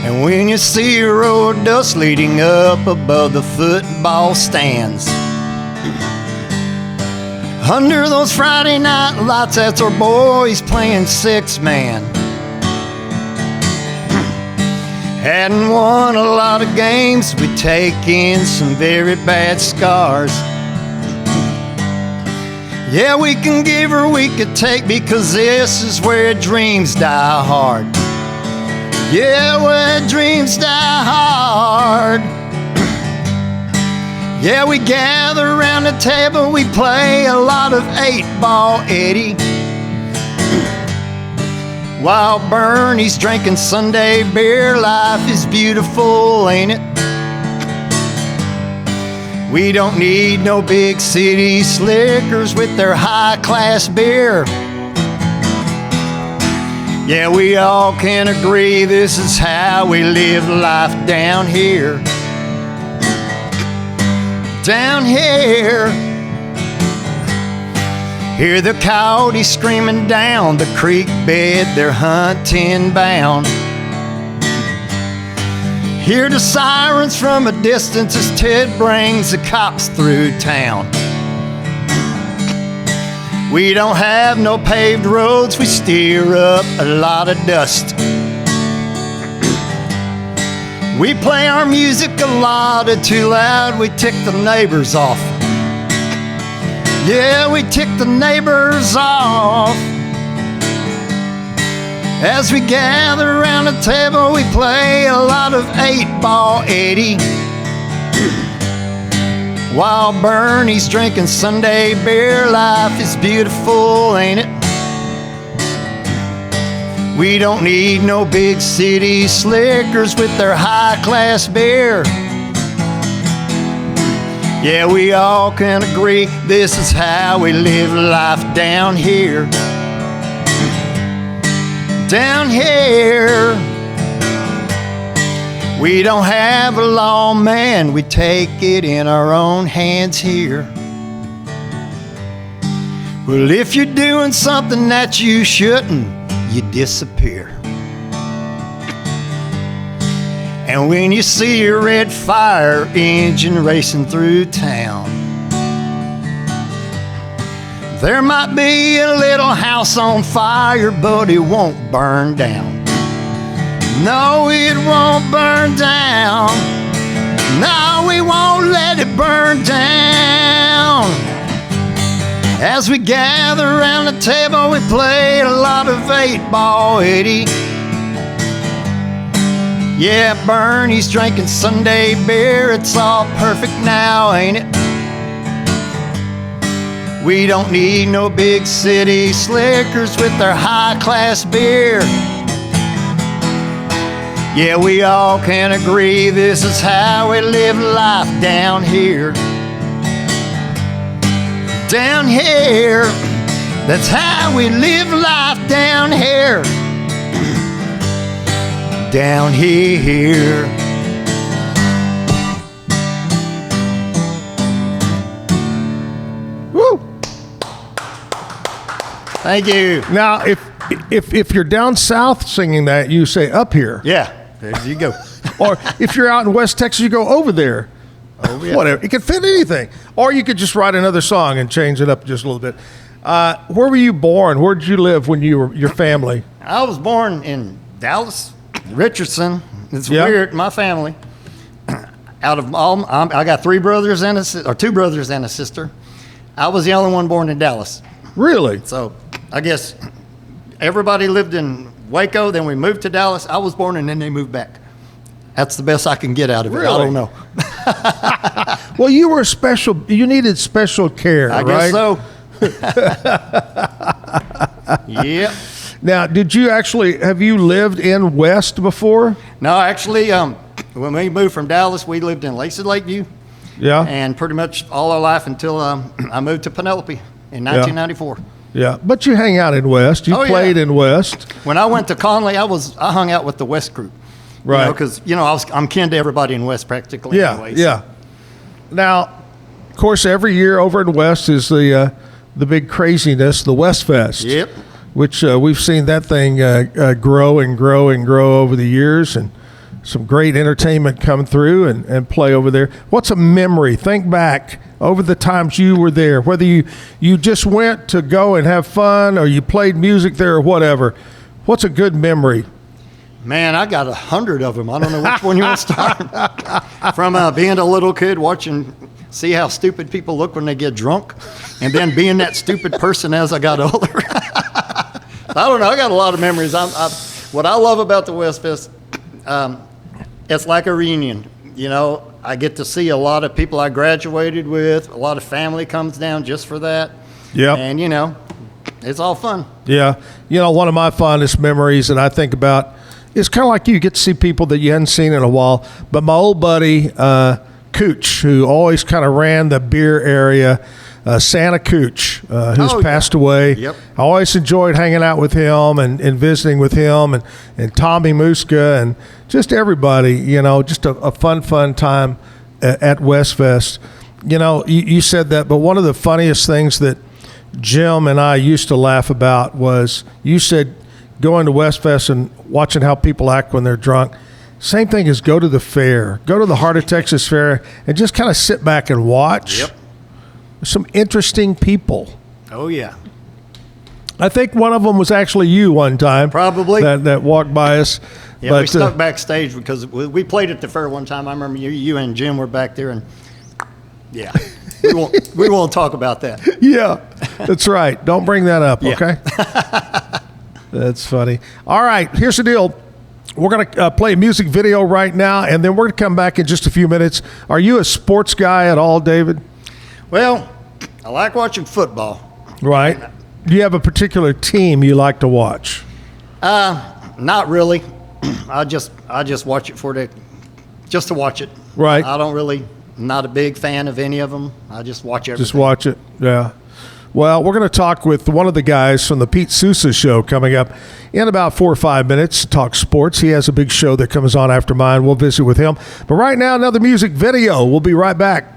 And when you see a row of dust leading up above the football stands, under those Friday night lights, that's our boys playing six-man. Hadn't won a lot of games, we taken some very bad scars. Yeah, we can give or we could take, because this is where dreams die hard. Yeah, where dreams die hard. Yeah, we gather around the table, we play a lot of 8-ball Eddie, while Bernie's drinking Sunday beer. Life is beautiful, ain't it? We don't need no big city slickers with their high-class beer. Yeah, we all can agree this is how we live life down here. Down here. Hear the coyotes screaming down the creek bed, they're hunting bound. Hear the sirens from a distance as Ted brings the cops through town. We don't have no paved roads, we stir up a lot of dust. We play our music a lot too loud, we tick the neighbors off. Yeah, we tick the neighbors off. As we gather around the table, we play a lot of 8-ball Eddie, while Bernie's drinking Sunday beer. Life is beautiful, ain't it? We don't need no big city slickers with their high-class beer. Yeah, we all can agree this is how we live life down here. Down here. We don't have a law, man, we take it in our own hands here. Well, if you're doing something that you shouldn't, you disappear. And when you see a red fire engine racing through town, there might be a little house on fire, but it won't burn down. No, it won't burn down. No, we won't let it burn down. As we gather around the table, we play a lot of 8-ball Eddie, Yeah, Bernie's drinking Sunday beer. It's all perfect now, ain't it? We don't need no big city slickers with their high-class beer. Yeah, we all can agree this is how we live life down here. Down here, that's how we live life down here. Down here. Woo! Thank you. Now, if you're down south singing that, you say up here. Yeah, there you go. Or if you're out in West Texas, you go over there. Oh, yeah. Whatever. It can fit anything. Or you could just write another song and change it up just a little bit. Where were you born? Where did you live when you were your family? I was born in Dallas, Richardson. It's weird. My family, out of all, I got 3 brothers and or 2 brothers and a sister. I was the only one born in Dallas. Really? So I guess everybody lived in Waco. Then we moved to Dallas. I was born and then they moved back. That's the best I can get out of it. Really? I don't know. Well, you were special. You needed special care, I right? guess so. Yep. Now, have you lived in West before? No, actually, when we moved from Dallas, we lived in Lacey Lakeview. Yeah. And pretty much all our life until I moved to Penelope in 1994. Yeah, but you hang out in West. You played in West. When I went to Conley, I hung out with the West group. Right. Because, I'm kin to everybody in West practically anyway. Yeah. Now, of course, every year over in West is the big craziness, the West Fest. Yep. Which we've seen that thing grow and grow and grow over the years, and some great entertainment come through and play over there. What's a memory? Think back over the times you were there, whether you just went to go and have fun or you played music there or whatever. What's a good memory? Man, I got 100 of them. I don't know which one you want to start. From being a little kid, see how stupid people look when they get drunk, and then being that stupid person as I got older. I don't know. I got a lot of memories. What I love about the West Fest, it's like a reunion. I get to see a lot of people I graduated with. A lot of family comes down just for that. Yeah. And, it's all fun. Yeah. One of my fondest memories that I think about is kind of like you get to see people that you hadn't seen in a while. But my old buddy, Cooch, who always kind of ran the beer area, Santa Cooch, who's passed away. Yep. I always enjoyed hanging out with him and visiting with him and Tommy Muska and just everybody, just a fun time at Westfest. You said that, but one of the funniest things that Jim and I used to laugh about was you said going to Westfest and watching how people act when they're drunk. Same thing as go to the fair, go to the Heart of Texas Fair and just kind of sit back and watch. Yep. Some interesting people. Oh, yeah. I think one of them was actually you one time. Probably. That walked by us. Yeah, but, we stuck backstage because we played at the fair one time. I remember you and Jim were back there, and yeah, we won't talk about that. Yeah, that's right. Don't bring that up, okay? That's funny. All right, here's the deal. We're going to play a music video right now, and then we're going to come back in just a few minutes. Are you a sports guy at all, David? Well, I like watching football. Right. Do you have a particular team you like to watch? Not really. I just watch it just to watch it. Right. I don't really, not a big fan of any of them. I just watch everything. Just watch it. Yeah. Well, we're going to talk with one of the guys from the Pete Sousa Show coming up in about 4 or 5 minutes. Talk sports. He has a big show that comes on after mine. We'll visit with him. But right now, another music video. We'll be right back.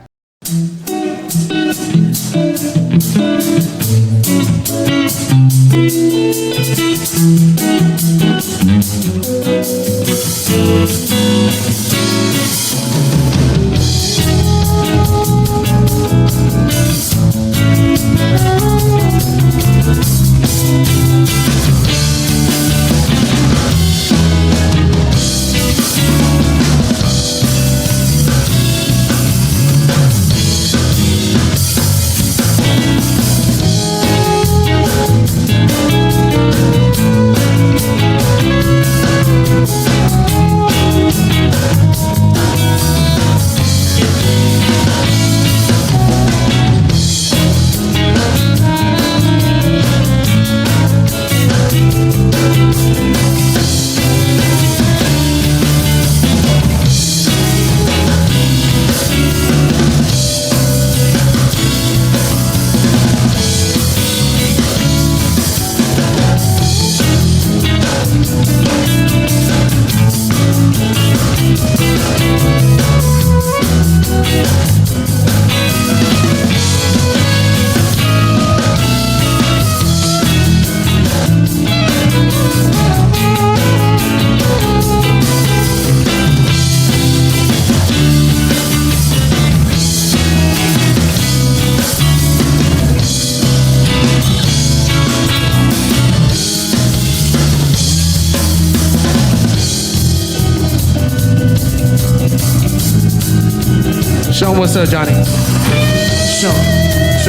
Show him what's up, Johnny. Show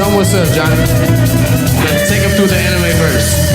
him what's up, Johnny. Take him through the anime verse.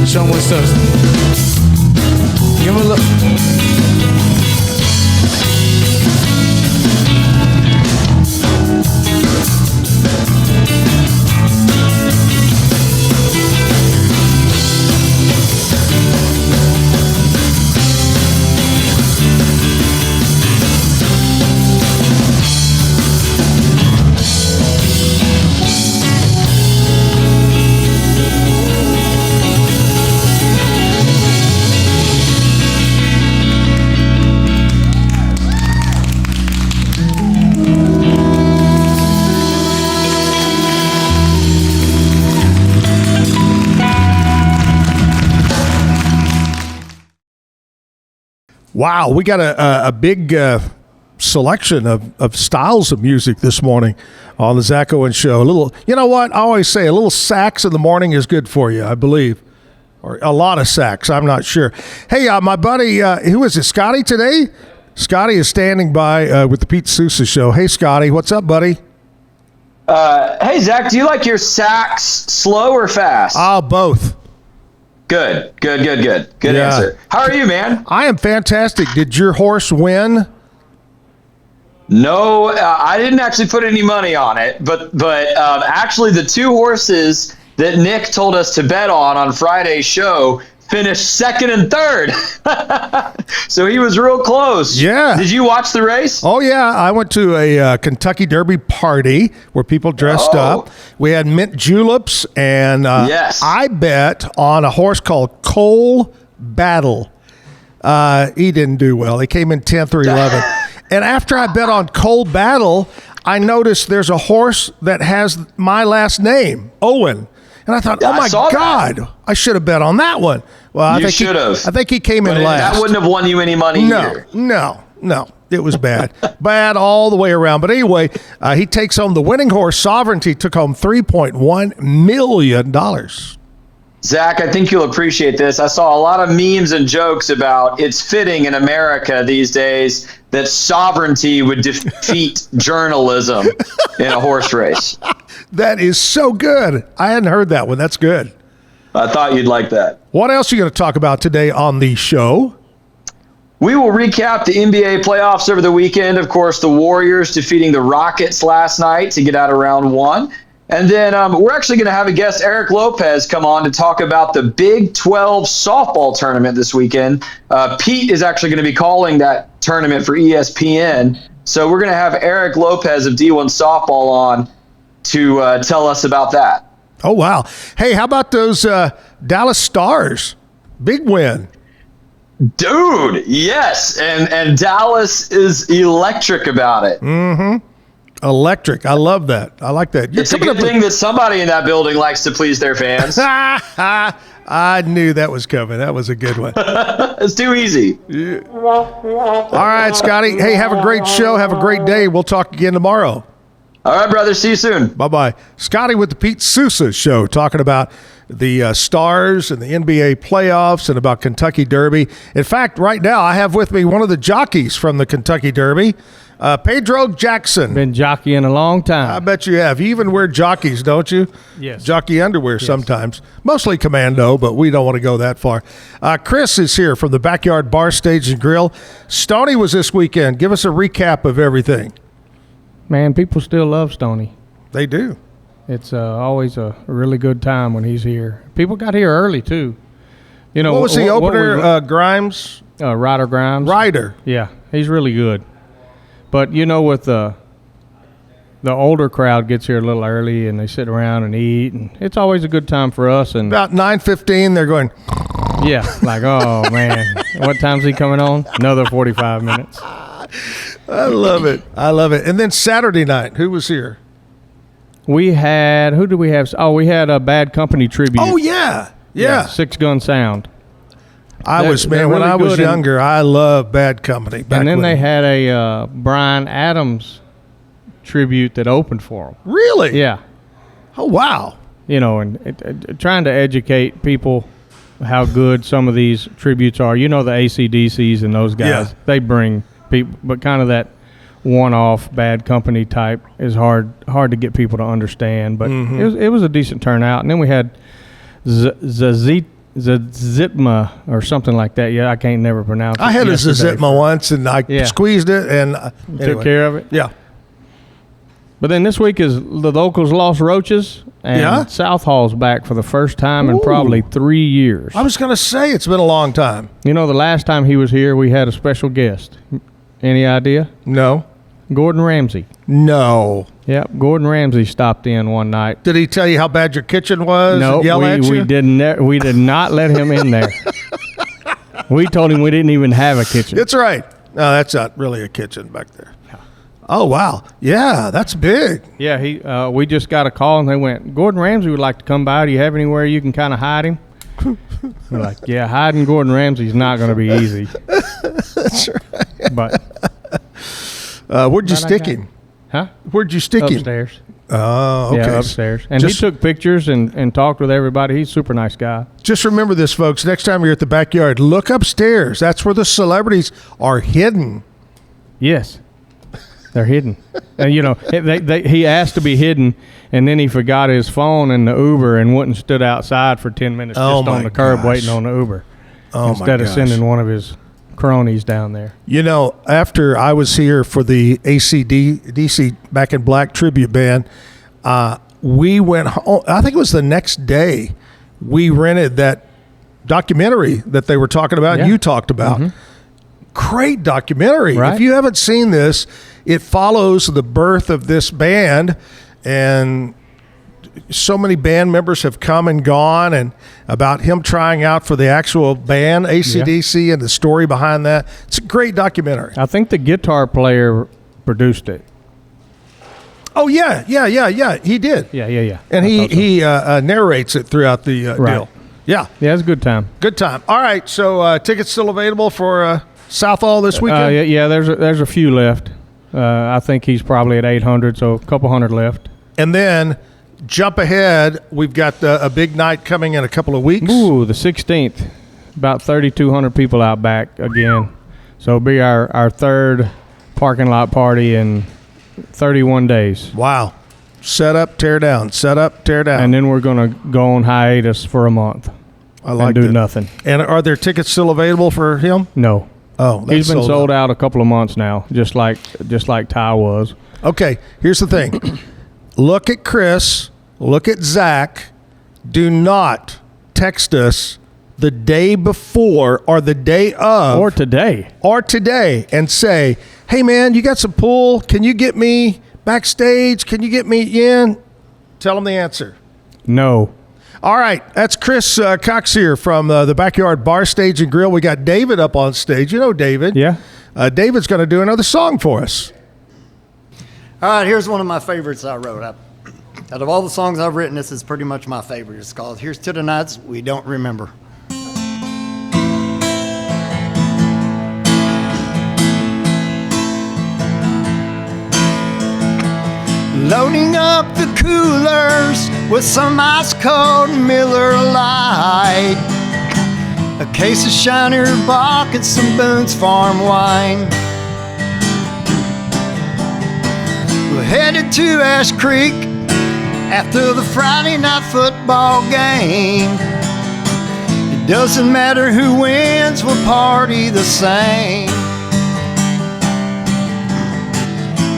Show him what's up. Give him a look. Wow, we got a big selection of styles of music this morning on the Zack Owen Show. A little, you know what? I always say a little sax in the morning is good for you, I believe. Or a lot of sax, I'm not sure. Hey, my buddy, who is it, Scotty today? Scotty is standing by with the Pete Sousa Show. Hey, Scotty, what's up, buddy? Hey, Zach, do you like your sax slow or fast? Both. Good answer. How are you, man? I am fantastic. Did your horse win? No, I didn't actually put any money on it, but actually the two horses that Nick told us to bet on Friday's show finished second and third. So he was real close. Yeah. Did you watch the race? Oh, yeah. I went to a Kentucky Derby party where people dressed up. We had mint juleps, and yes. I bet on a horse called Cole Battle. He didn't do well. He came in 10th or 11th. And after I bet on Cole Battle, I noticed there's a horse that has my last name, Owen. And I thought, oh, my God, I should have bet on that one. Well, You should have. I think he came in last. That wouldn't have won you any money either. No. It was bad. Bad all the way around. But anyway, he takes home the winning horse, Sovereignty, took home $3.1 million. Zach, I think you'll appreciate this. I saw a lot of memes and jokes about it's fitting in America these days that sovereignty would defeat journalism in a horse race. That is so good. I hadn't heard that one. That's good. I thought you'd like that. What else are you going to talk about today on the show? We will recap the NBA playoffs over the weekend. Of course, the Warriors defeating the Rockets last night to get out of round one. And then we're actually going to have a guest, Eric Lopez, come on to talk about the Big 12 softball tournament this weekend. Pete is actually going to be calling that tournament for ESPN. So we're going to have Eric Lopez of D1 Softball on to tell us about that. Oh, wow. Hey, how about those Dallas Stars? Big win. Dude, yes. And Dallas is electric about it. Mm-hmm. Electric. I love that. I like that. It's a good thing that somebody in that building likes to please their fans. I knew that was coming. That was a good one. It's too easy. Yeah. All right, Scotty. Hey, have a great show. Have a great day. We'll talk again tomorrow. All right, brother. See you soon. Bye-bye. Scotty with the Pete Sousa Show, talking about the Stars and the NBA playoffs and about Kentucky Derby. In fact, right now I have with me one of the jockeys from the Kentucky Derby, Pedro Jackson. Been jockeying a long time. I bet you have. You even wear jockeys, don't you? Yes. Jockey underwear sometimes. Mostly commando, but we don't want to go that far. Chris is here from the Backyard Bar, Stage, and Grill. Stoney was this weekend. Give us a recap of everything. Man, people still love Stoney. They do. It's always a really good time when he's here. People got here early, too. You know, what was the opener, Grimes? Ryder Grimes. Ryder. Yeah, he's really good. But, you know, with the older crowd gets here a little early and they sit around and eat, and it's always a good time for us. And about 9:15, they're going. Yeah, like, oh, man. What time's he coming on? Another 45 minutes. I love it. I love it. And then Saturday night, who was here? We had, who did we have? Oh, we had a Bad Company tribute. Oh, yeah. Yeah. Six Gun Sound. When I was younger, I loved Bad Company. And then they had a Bryan Adams tribute that opened for them. Really? Yeah. Oh, wow. You know, and trying to educate people how good some of these tributes are. You know, the AC/DCs and those guys, they bring people, but kind of that one-off Bad Company type is hard to get people to understand. But it was a decent turnout. And then we had Zazitma or something like that. Yeah, I can't never pronounce it. I had a Zazitma once, and I squeezed it and took care of it. Yeah. But then this week is the Locals Lost Roaches, and South Hall's back for the first time in probably 3 years. I was going to say it's been a long time. You know, the last time he was here, we had a special guest. Any idea? No. Gordon Ramsay. No. Yep, Gordon Ramsay stopped in one night. Did he tell you how bad your kitchen was? No, we did not let him in there. We told him we didn't even have a kitchen. That's right. No, that's not really a kitchen back there. Oh, wow. Yeah, that's big. Yeah, we just got a call, and they went, Gordon Ramsay would like to come by. Do you have anywhere you can kind of hide him? We're like, yeah, hiding Gordon Ramsay's not going to be easy. That's right. But where'd you stick him? Huh? Where'd you stick him? Upstairs. Oh, okay. Yeah, upstairs. And he took pictures and talked with everybody. He's a super nice guy. Just remember this, folks. Next time you're at the backyard, look upstairs. That's where the celebrities are hidden. Yes. They're hidden. And, you know, he asked to be hidden, and then he forgot his phone in the Uber and went and stood outside for 10 minutes just on the curb waiting on the Uber instead of sending one of his cronies down there. You know, after I was here for the AC/DC Back in Black tribute band, we went home. I think it was the next day we rented that documentary that they were talking about and you talked about. Great documentary. Right. If you haven't seen this, it follows the birth of this band, and so many band members have come and gone, and about him trying out for the actual band, AC/DC, and the story behind that. It's a great documentary. I think the guitar player produced it. Oh, yeah. He did. Yeah. And he narrates it throughout the deal. Yeah. Yeah, it's a good time. Good time. All right, so tickets still available for Southall this weekend? Yeah, there's a few left. I think he's probably at 800, so a couple hundred left. And then jump ahead. We've got a big night coming in a couple of weeks. Ooh, the 16th. About 3,200 people out back again. So it'll be our third parking lot party in 31 days. Wow. Set up, tear down. Set up, tear down. And then we're going to go on hiatus for a month. I like and do nothing. And are there tickets still available for him? No. Oh, he's been sold out a couple of months now, just like Ty was. Okay, here's the thing. Look at Chris. Look at Zach. Do not text us the day before or the day of. Or today. And say, hey, man, you got some pool? Can you get me backstage? Can you get me in? Tell them the answer. No. All right, that's Chris Cox here from the Backyard Bar, Stage, and Grill. We got David up on stage. You know David. Yeah. David's going to do another song for us. All right, here's one of my favorites I wrote. Out of all the songs I've written, this is pretty much my favorite. It's called Here's to the Nights We Don't Remember. Loading up the coolers with some ice-cold Miller Lite, a case of Shiner Bock and some Boone's Farm wine. We're headed to Ash Creek after the Friday night football game. It doesn't matter who wins, we'll party the same.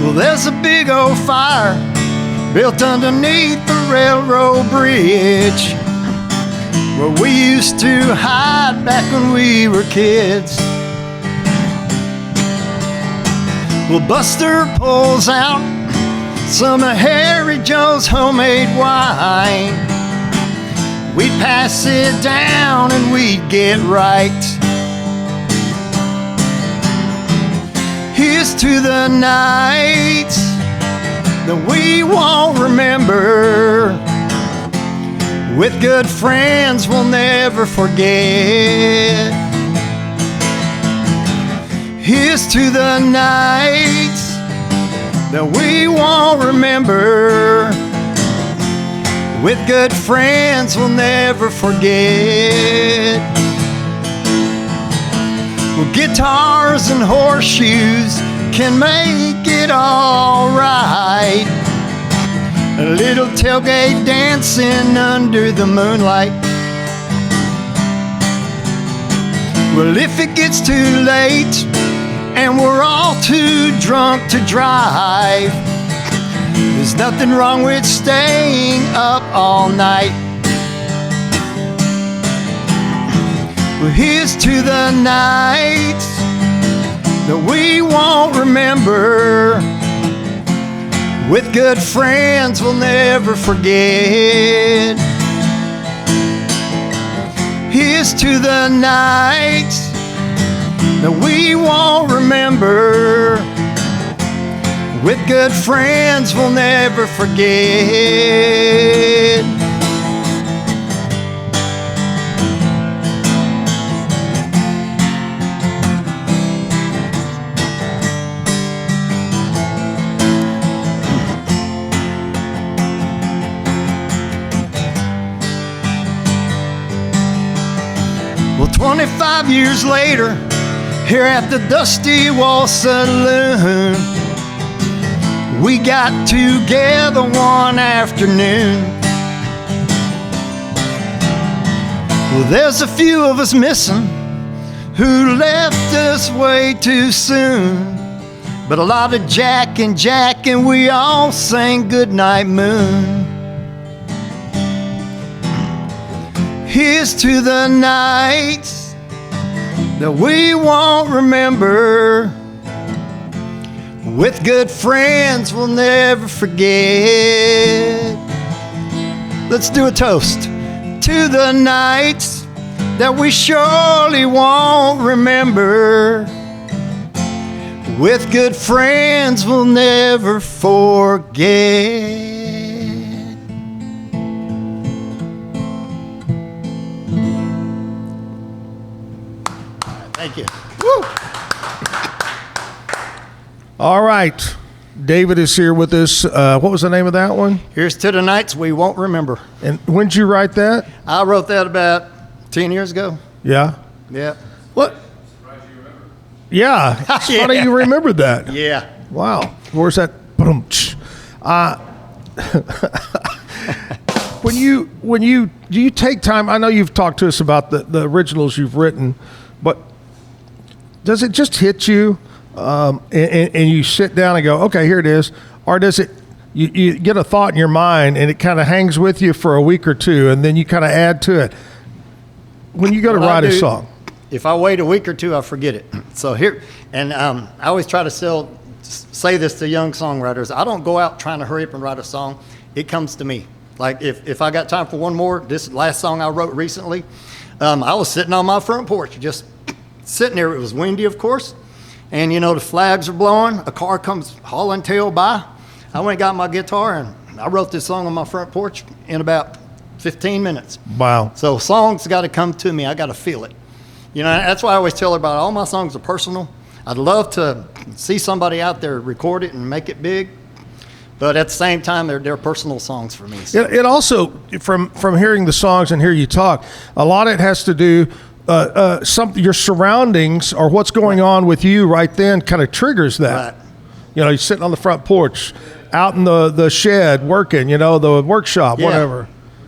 Well, there's a big old fire built underneath the railroad bridge where we used to hide back when we were kids. Well, Buster pulls out some of Harry Joe's homemade wine. We'd pass it down and we'd get right. Here's to the nights that we won't remember. With good friends we'll never forget. Here's to the nights that we won't remember. With good friends we'll never forget. Well, guitars and horseshoes can make it all right. A little tailgate dancing under the moonlight. Well, if it gets too late and we're all too drunk to drive, there's nothing wrong with staying up all night. Well, here's to the nights that we won't remember. With good friends we'll never forget. Here's to the nights that we won't remember. With good friends we'll never forget. Well, 25 years later, here at the Dusty Wall Saloon, we got together one afternoon. Well, there's a few of us missing who left us way too soon, but a lot of Jack and we all sang Goodnight Moon. Here's to the nights that we won't remember. With good friends we'll never forget. Let's do a toast to the nights that we surely won't remember. With good friends we'll never forget. Thank you. Woo. All right. David is here with us. What was the name of that one? Here's to the nights we won't remember. And when did you write that? I wrote that about 10 years ago. Yeah? Yeah. What? Yeah. It's Yeah. funny you remembered that. Yeah. Wow. Where's that? When you do you take time? I know you've talked to us about the originals you've written, but does it just hit you and you sit down and go, okay, here it is? Or does it, you get a thought in your mind and it kind of hangs with you for a week or two and then you kind of add to it? When you go to write a song. If I wait a week or two, I forget it. So here, and I always try to say this to young songwriters. I don't go out trying to hurry up and write a song. It comes to me. Like if I got time for one more, this last song I wrote recently, I was sitting on my front porch, just sitting there. It was windy, of course. And, the flags are blowing. A car comes hauling tail by. I went and got my guitar, and I wrote this song on my front porch in about 15 minutes. Wow. So songs got to come to me. I got to feel it. You know, that's why I always tell everybody all my songs are personal. I'd love to see somebody out there record it and make it big, but at the same time, they're personal songs for me. So. It also, from hearing the songs and hear you talk, a lot of it has to do your surroundings or what's going on with you right then kind of triggers that. Right. You know, you're sitting on the front porch, out in the shed working, you know, the workshop, whatever.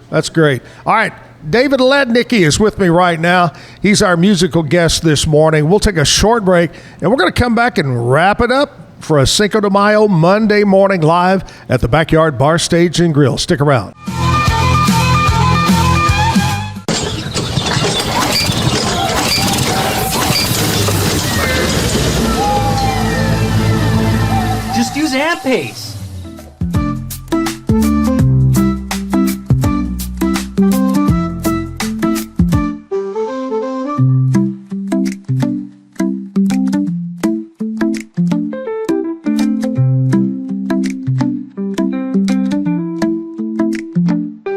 That's great. All right. David Lednicky is with me right now. He's our musical guest this morning. We'll take a short break, and we're going to come back and wrap it up for a Cinco de Mayo Monday morning live at the Backyard Bar Stage and Grill. Stick around. Just use AmPace.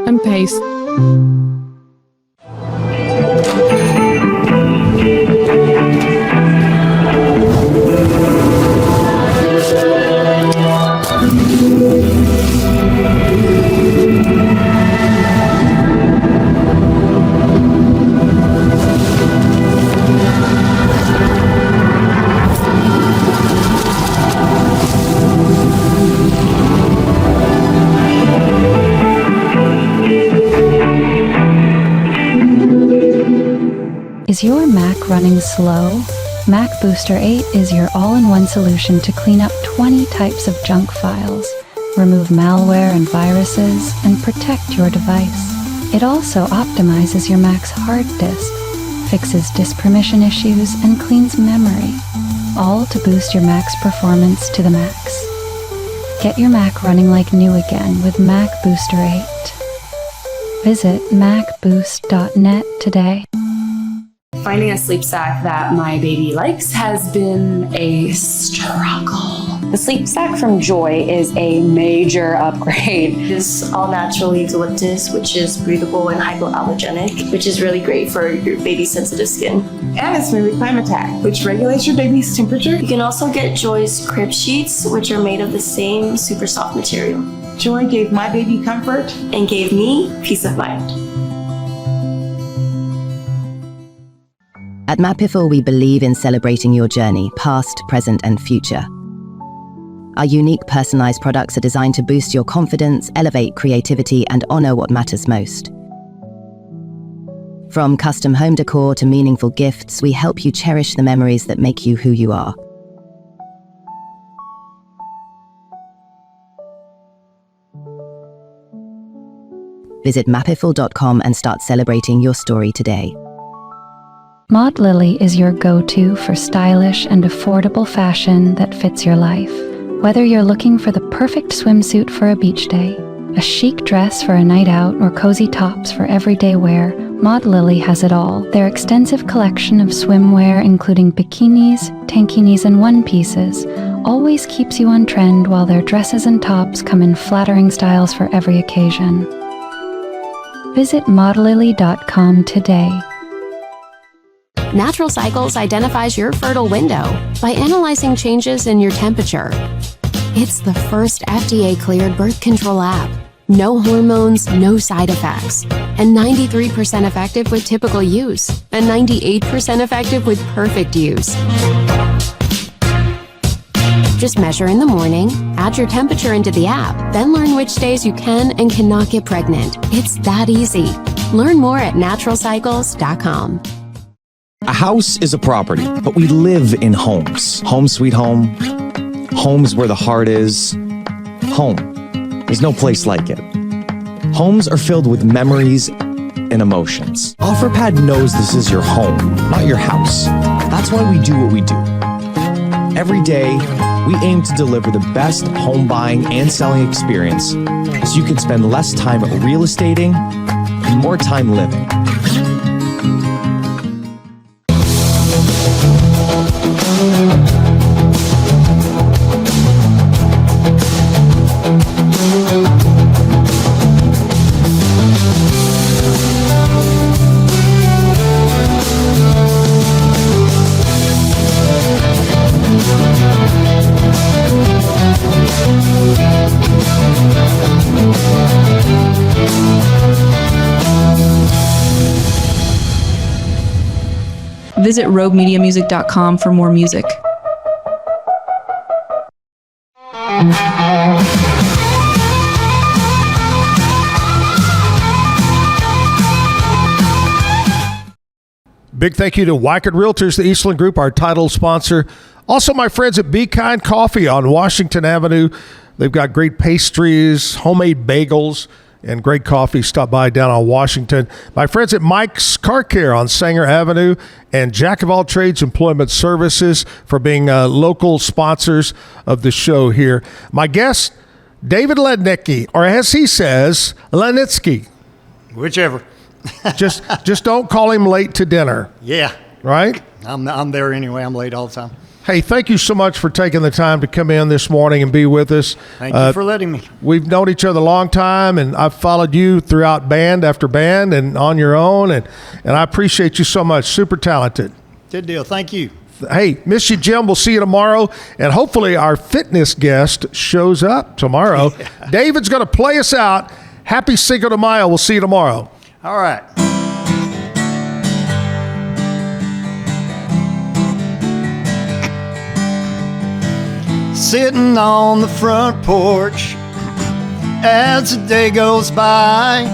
AmPace. Is your Mac running slow? Mac Booster 8 is your all-in-one solution to clean up 20 types of junk files, remove malware and viruses, and protect your device. It also optimizes your Mac's hard disk, fixes disk permission issues, and cleans memory, all to boost your Mac's performance to the max. Get your Mac running like new again with Mac Booster 8. Visit macboost.net today. Finding a sleep sack that my baby likes has been a struggle. The sleep sack from Joy is a major upgrade. It's all natural eucalyptus, which is breathable and hypoallergenic, which is really great for your baby's sensitive skin. And it's made with Climatech, which regulates your baby's temperature. You can also get Joy's crib sheets, which are made of the same super soft material. Joy gave my baby comfort and gave me peace of mind. At Mapiful, we believe in celebrating your journey, past, present, and future. Our unique personalized products are designed to boost your confidence, elevate creativity, and honor what matters most. From custom home decor to meaningful gifts, we help you cherish the memories that make you who you are. Visit mapiful.com and start celebrating your story today. Maud Lily is your go-to for stylish and affordable fashion that fits your life. Whether you're looking for the perfect swimsuit for a beach day, a chic dress for a night out, or cozy tops for everyday wear, Maud Lily has it all. Their extensive collection of swimwear, including bikinis, tankinis, and one-pieces, always keeps you on trend, while their dresses and tops come in flattering styles for every occasion. Visit maudlily.com today. Natural Cycles identifies your fertile window by analyzing changes in your temperature. It's the first FDA-cleared birth control app. No hormones, no side effects, and 93% effective with typical use, and 98% effective with perfect use. Just measure in the morning, add your temperature into the app, then learn which days you can and cannot get pregnant. It's that easy. Learn more at naturalcycles.com. A house is a property, but we live in homes. Home sweet home. Homes where the heart is. Home. There's no place like it. Homes are filled with memories and emotions. OfferPad knows this is your home, not your house. That's why we do what we do. Every day, we aim to deliver the best home buying and selling experience so you can spend less time real estating and more time living. Visit roguemediamusic.com for more music. Big thank you to Wycott Realtors, the Eastland Group, our title sponsor. Also, my friends at Be Kind Coffee on Washington Avenue. They've got great pastries, homemade bagels, and great coffee. Stop by down on Washington. My friends at Mike's Car Care on Sanger Avenue, and Jack of All Trades Employment Services for being local sponsors of the show here. My guest, David Lednicky, or as he says, Lednicky. Whichever. just don't call him late to dinner. Yeah. Right? I'm there anyway. I'm late all the time. Hey, thank you so much for taking the time to come in this morning and be with us. Thank you for letting me. We've known each other a long time, and I've followed you throughout band after band and on your own, and I appreciate you so much. Super talented. Good deal. Thank you. Hey, miss you, Jim. We'll see you tomorrow, and hopefully our fitness guest shows up tomorrow. Yeah. David's going to play us out. Happy Cinco de Mayo. We'll see you tomorrow. All right. Sitting on the front porch as the day goes by.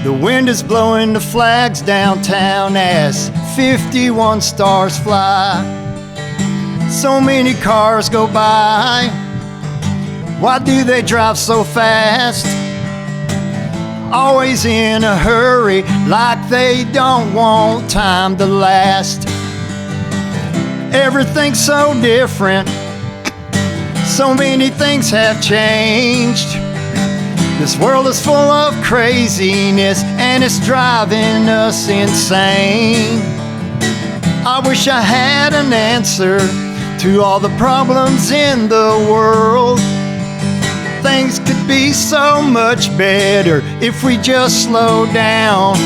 The wind is blowing the flags downtown as 51 stars fly. So many cars go by. Why do they drive so fast? Always in a hurry, like they don't want time to last. Everything's so different. So many things have changed. This world is full of craziness, and it's driving us insane. I wish I had an answer to all the problems in the world. Things could be so much better if we just slow down,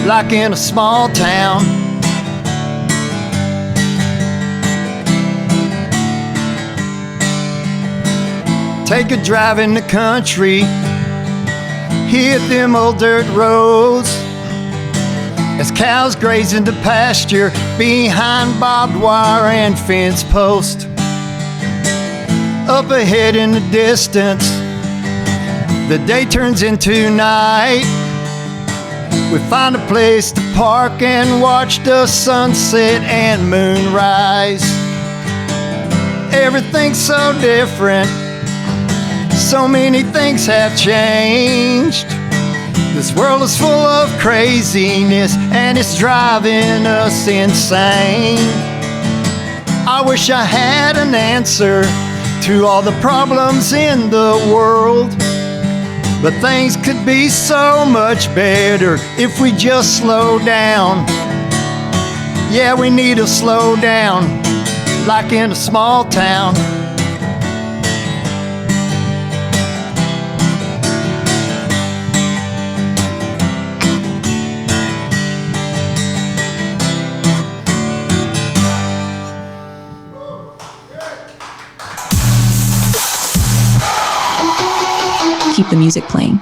like in a small town. Take a drive in the country, hit them old dirt roads, as cows graze into pasture behind barbed wire and fence posts. Up ahead in the distance, the day turns into night. We find a place to park and watch the sunset and moonrise. Everything's so different. So many things have changed. This world is full of craziness, and it's driving us insane. I wish I had an answer to all the problems in the world, but things could be so much better if we just slow down. Yeah, we need to slow down, like in a small town. Keep the music playing.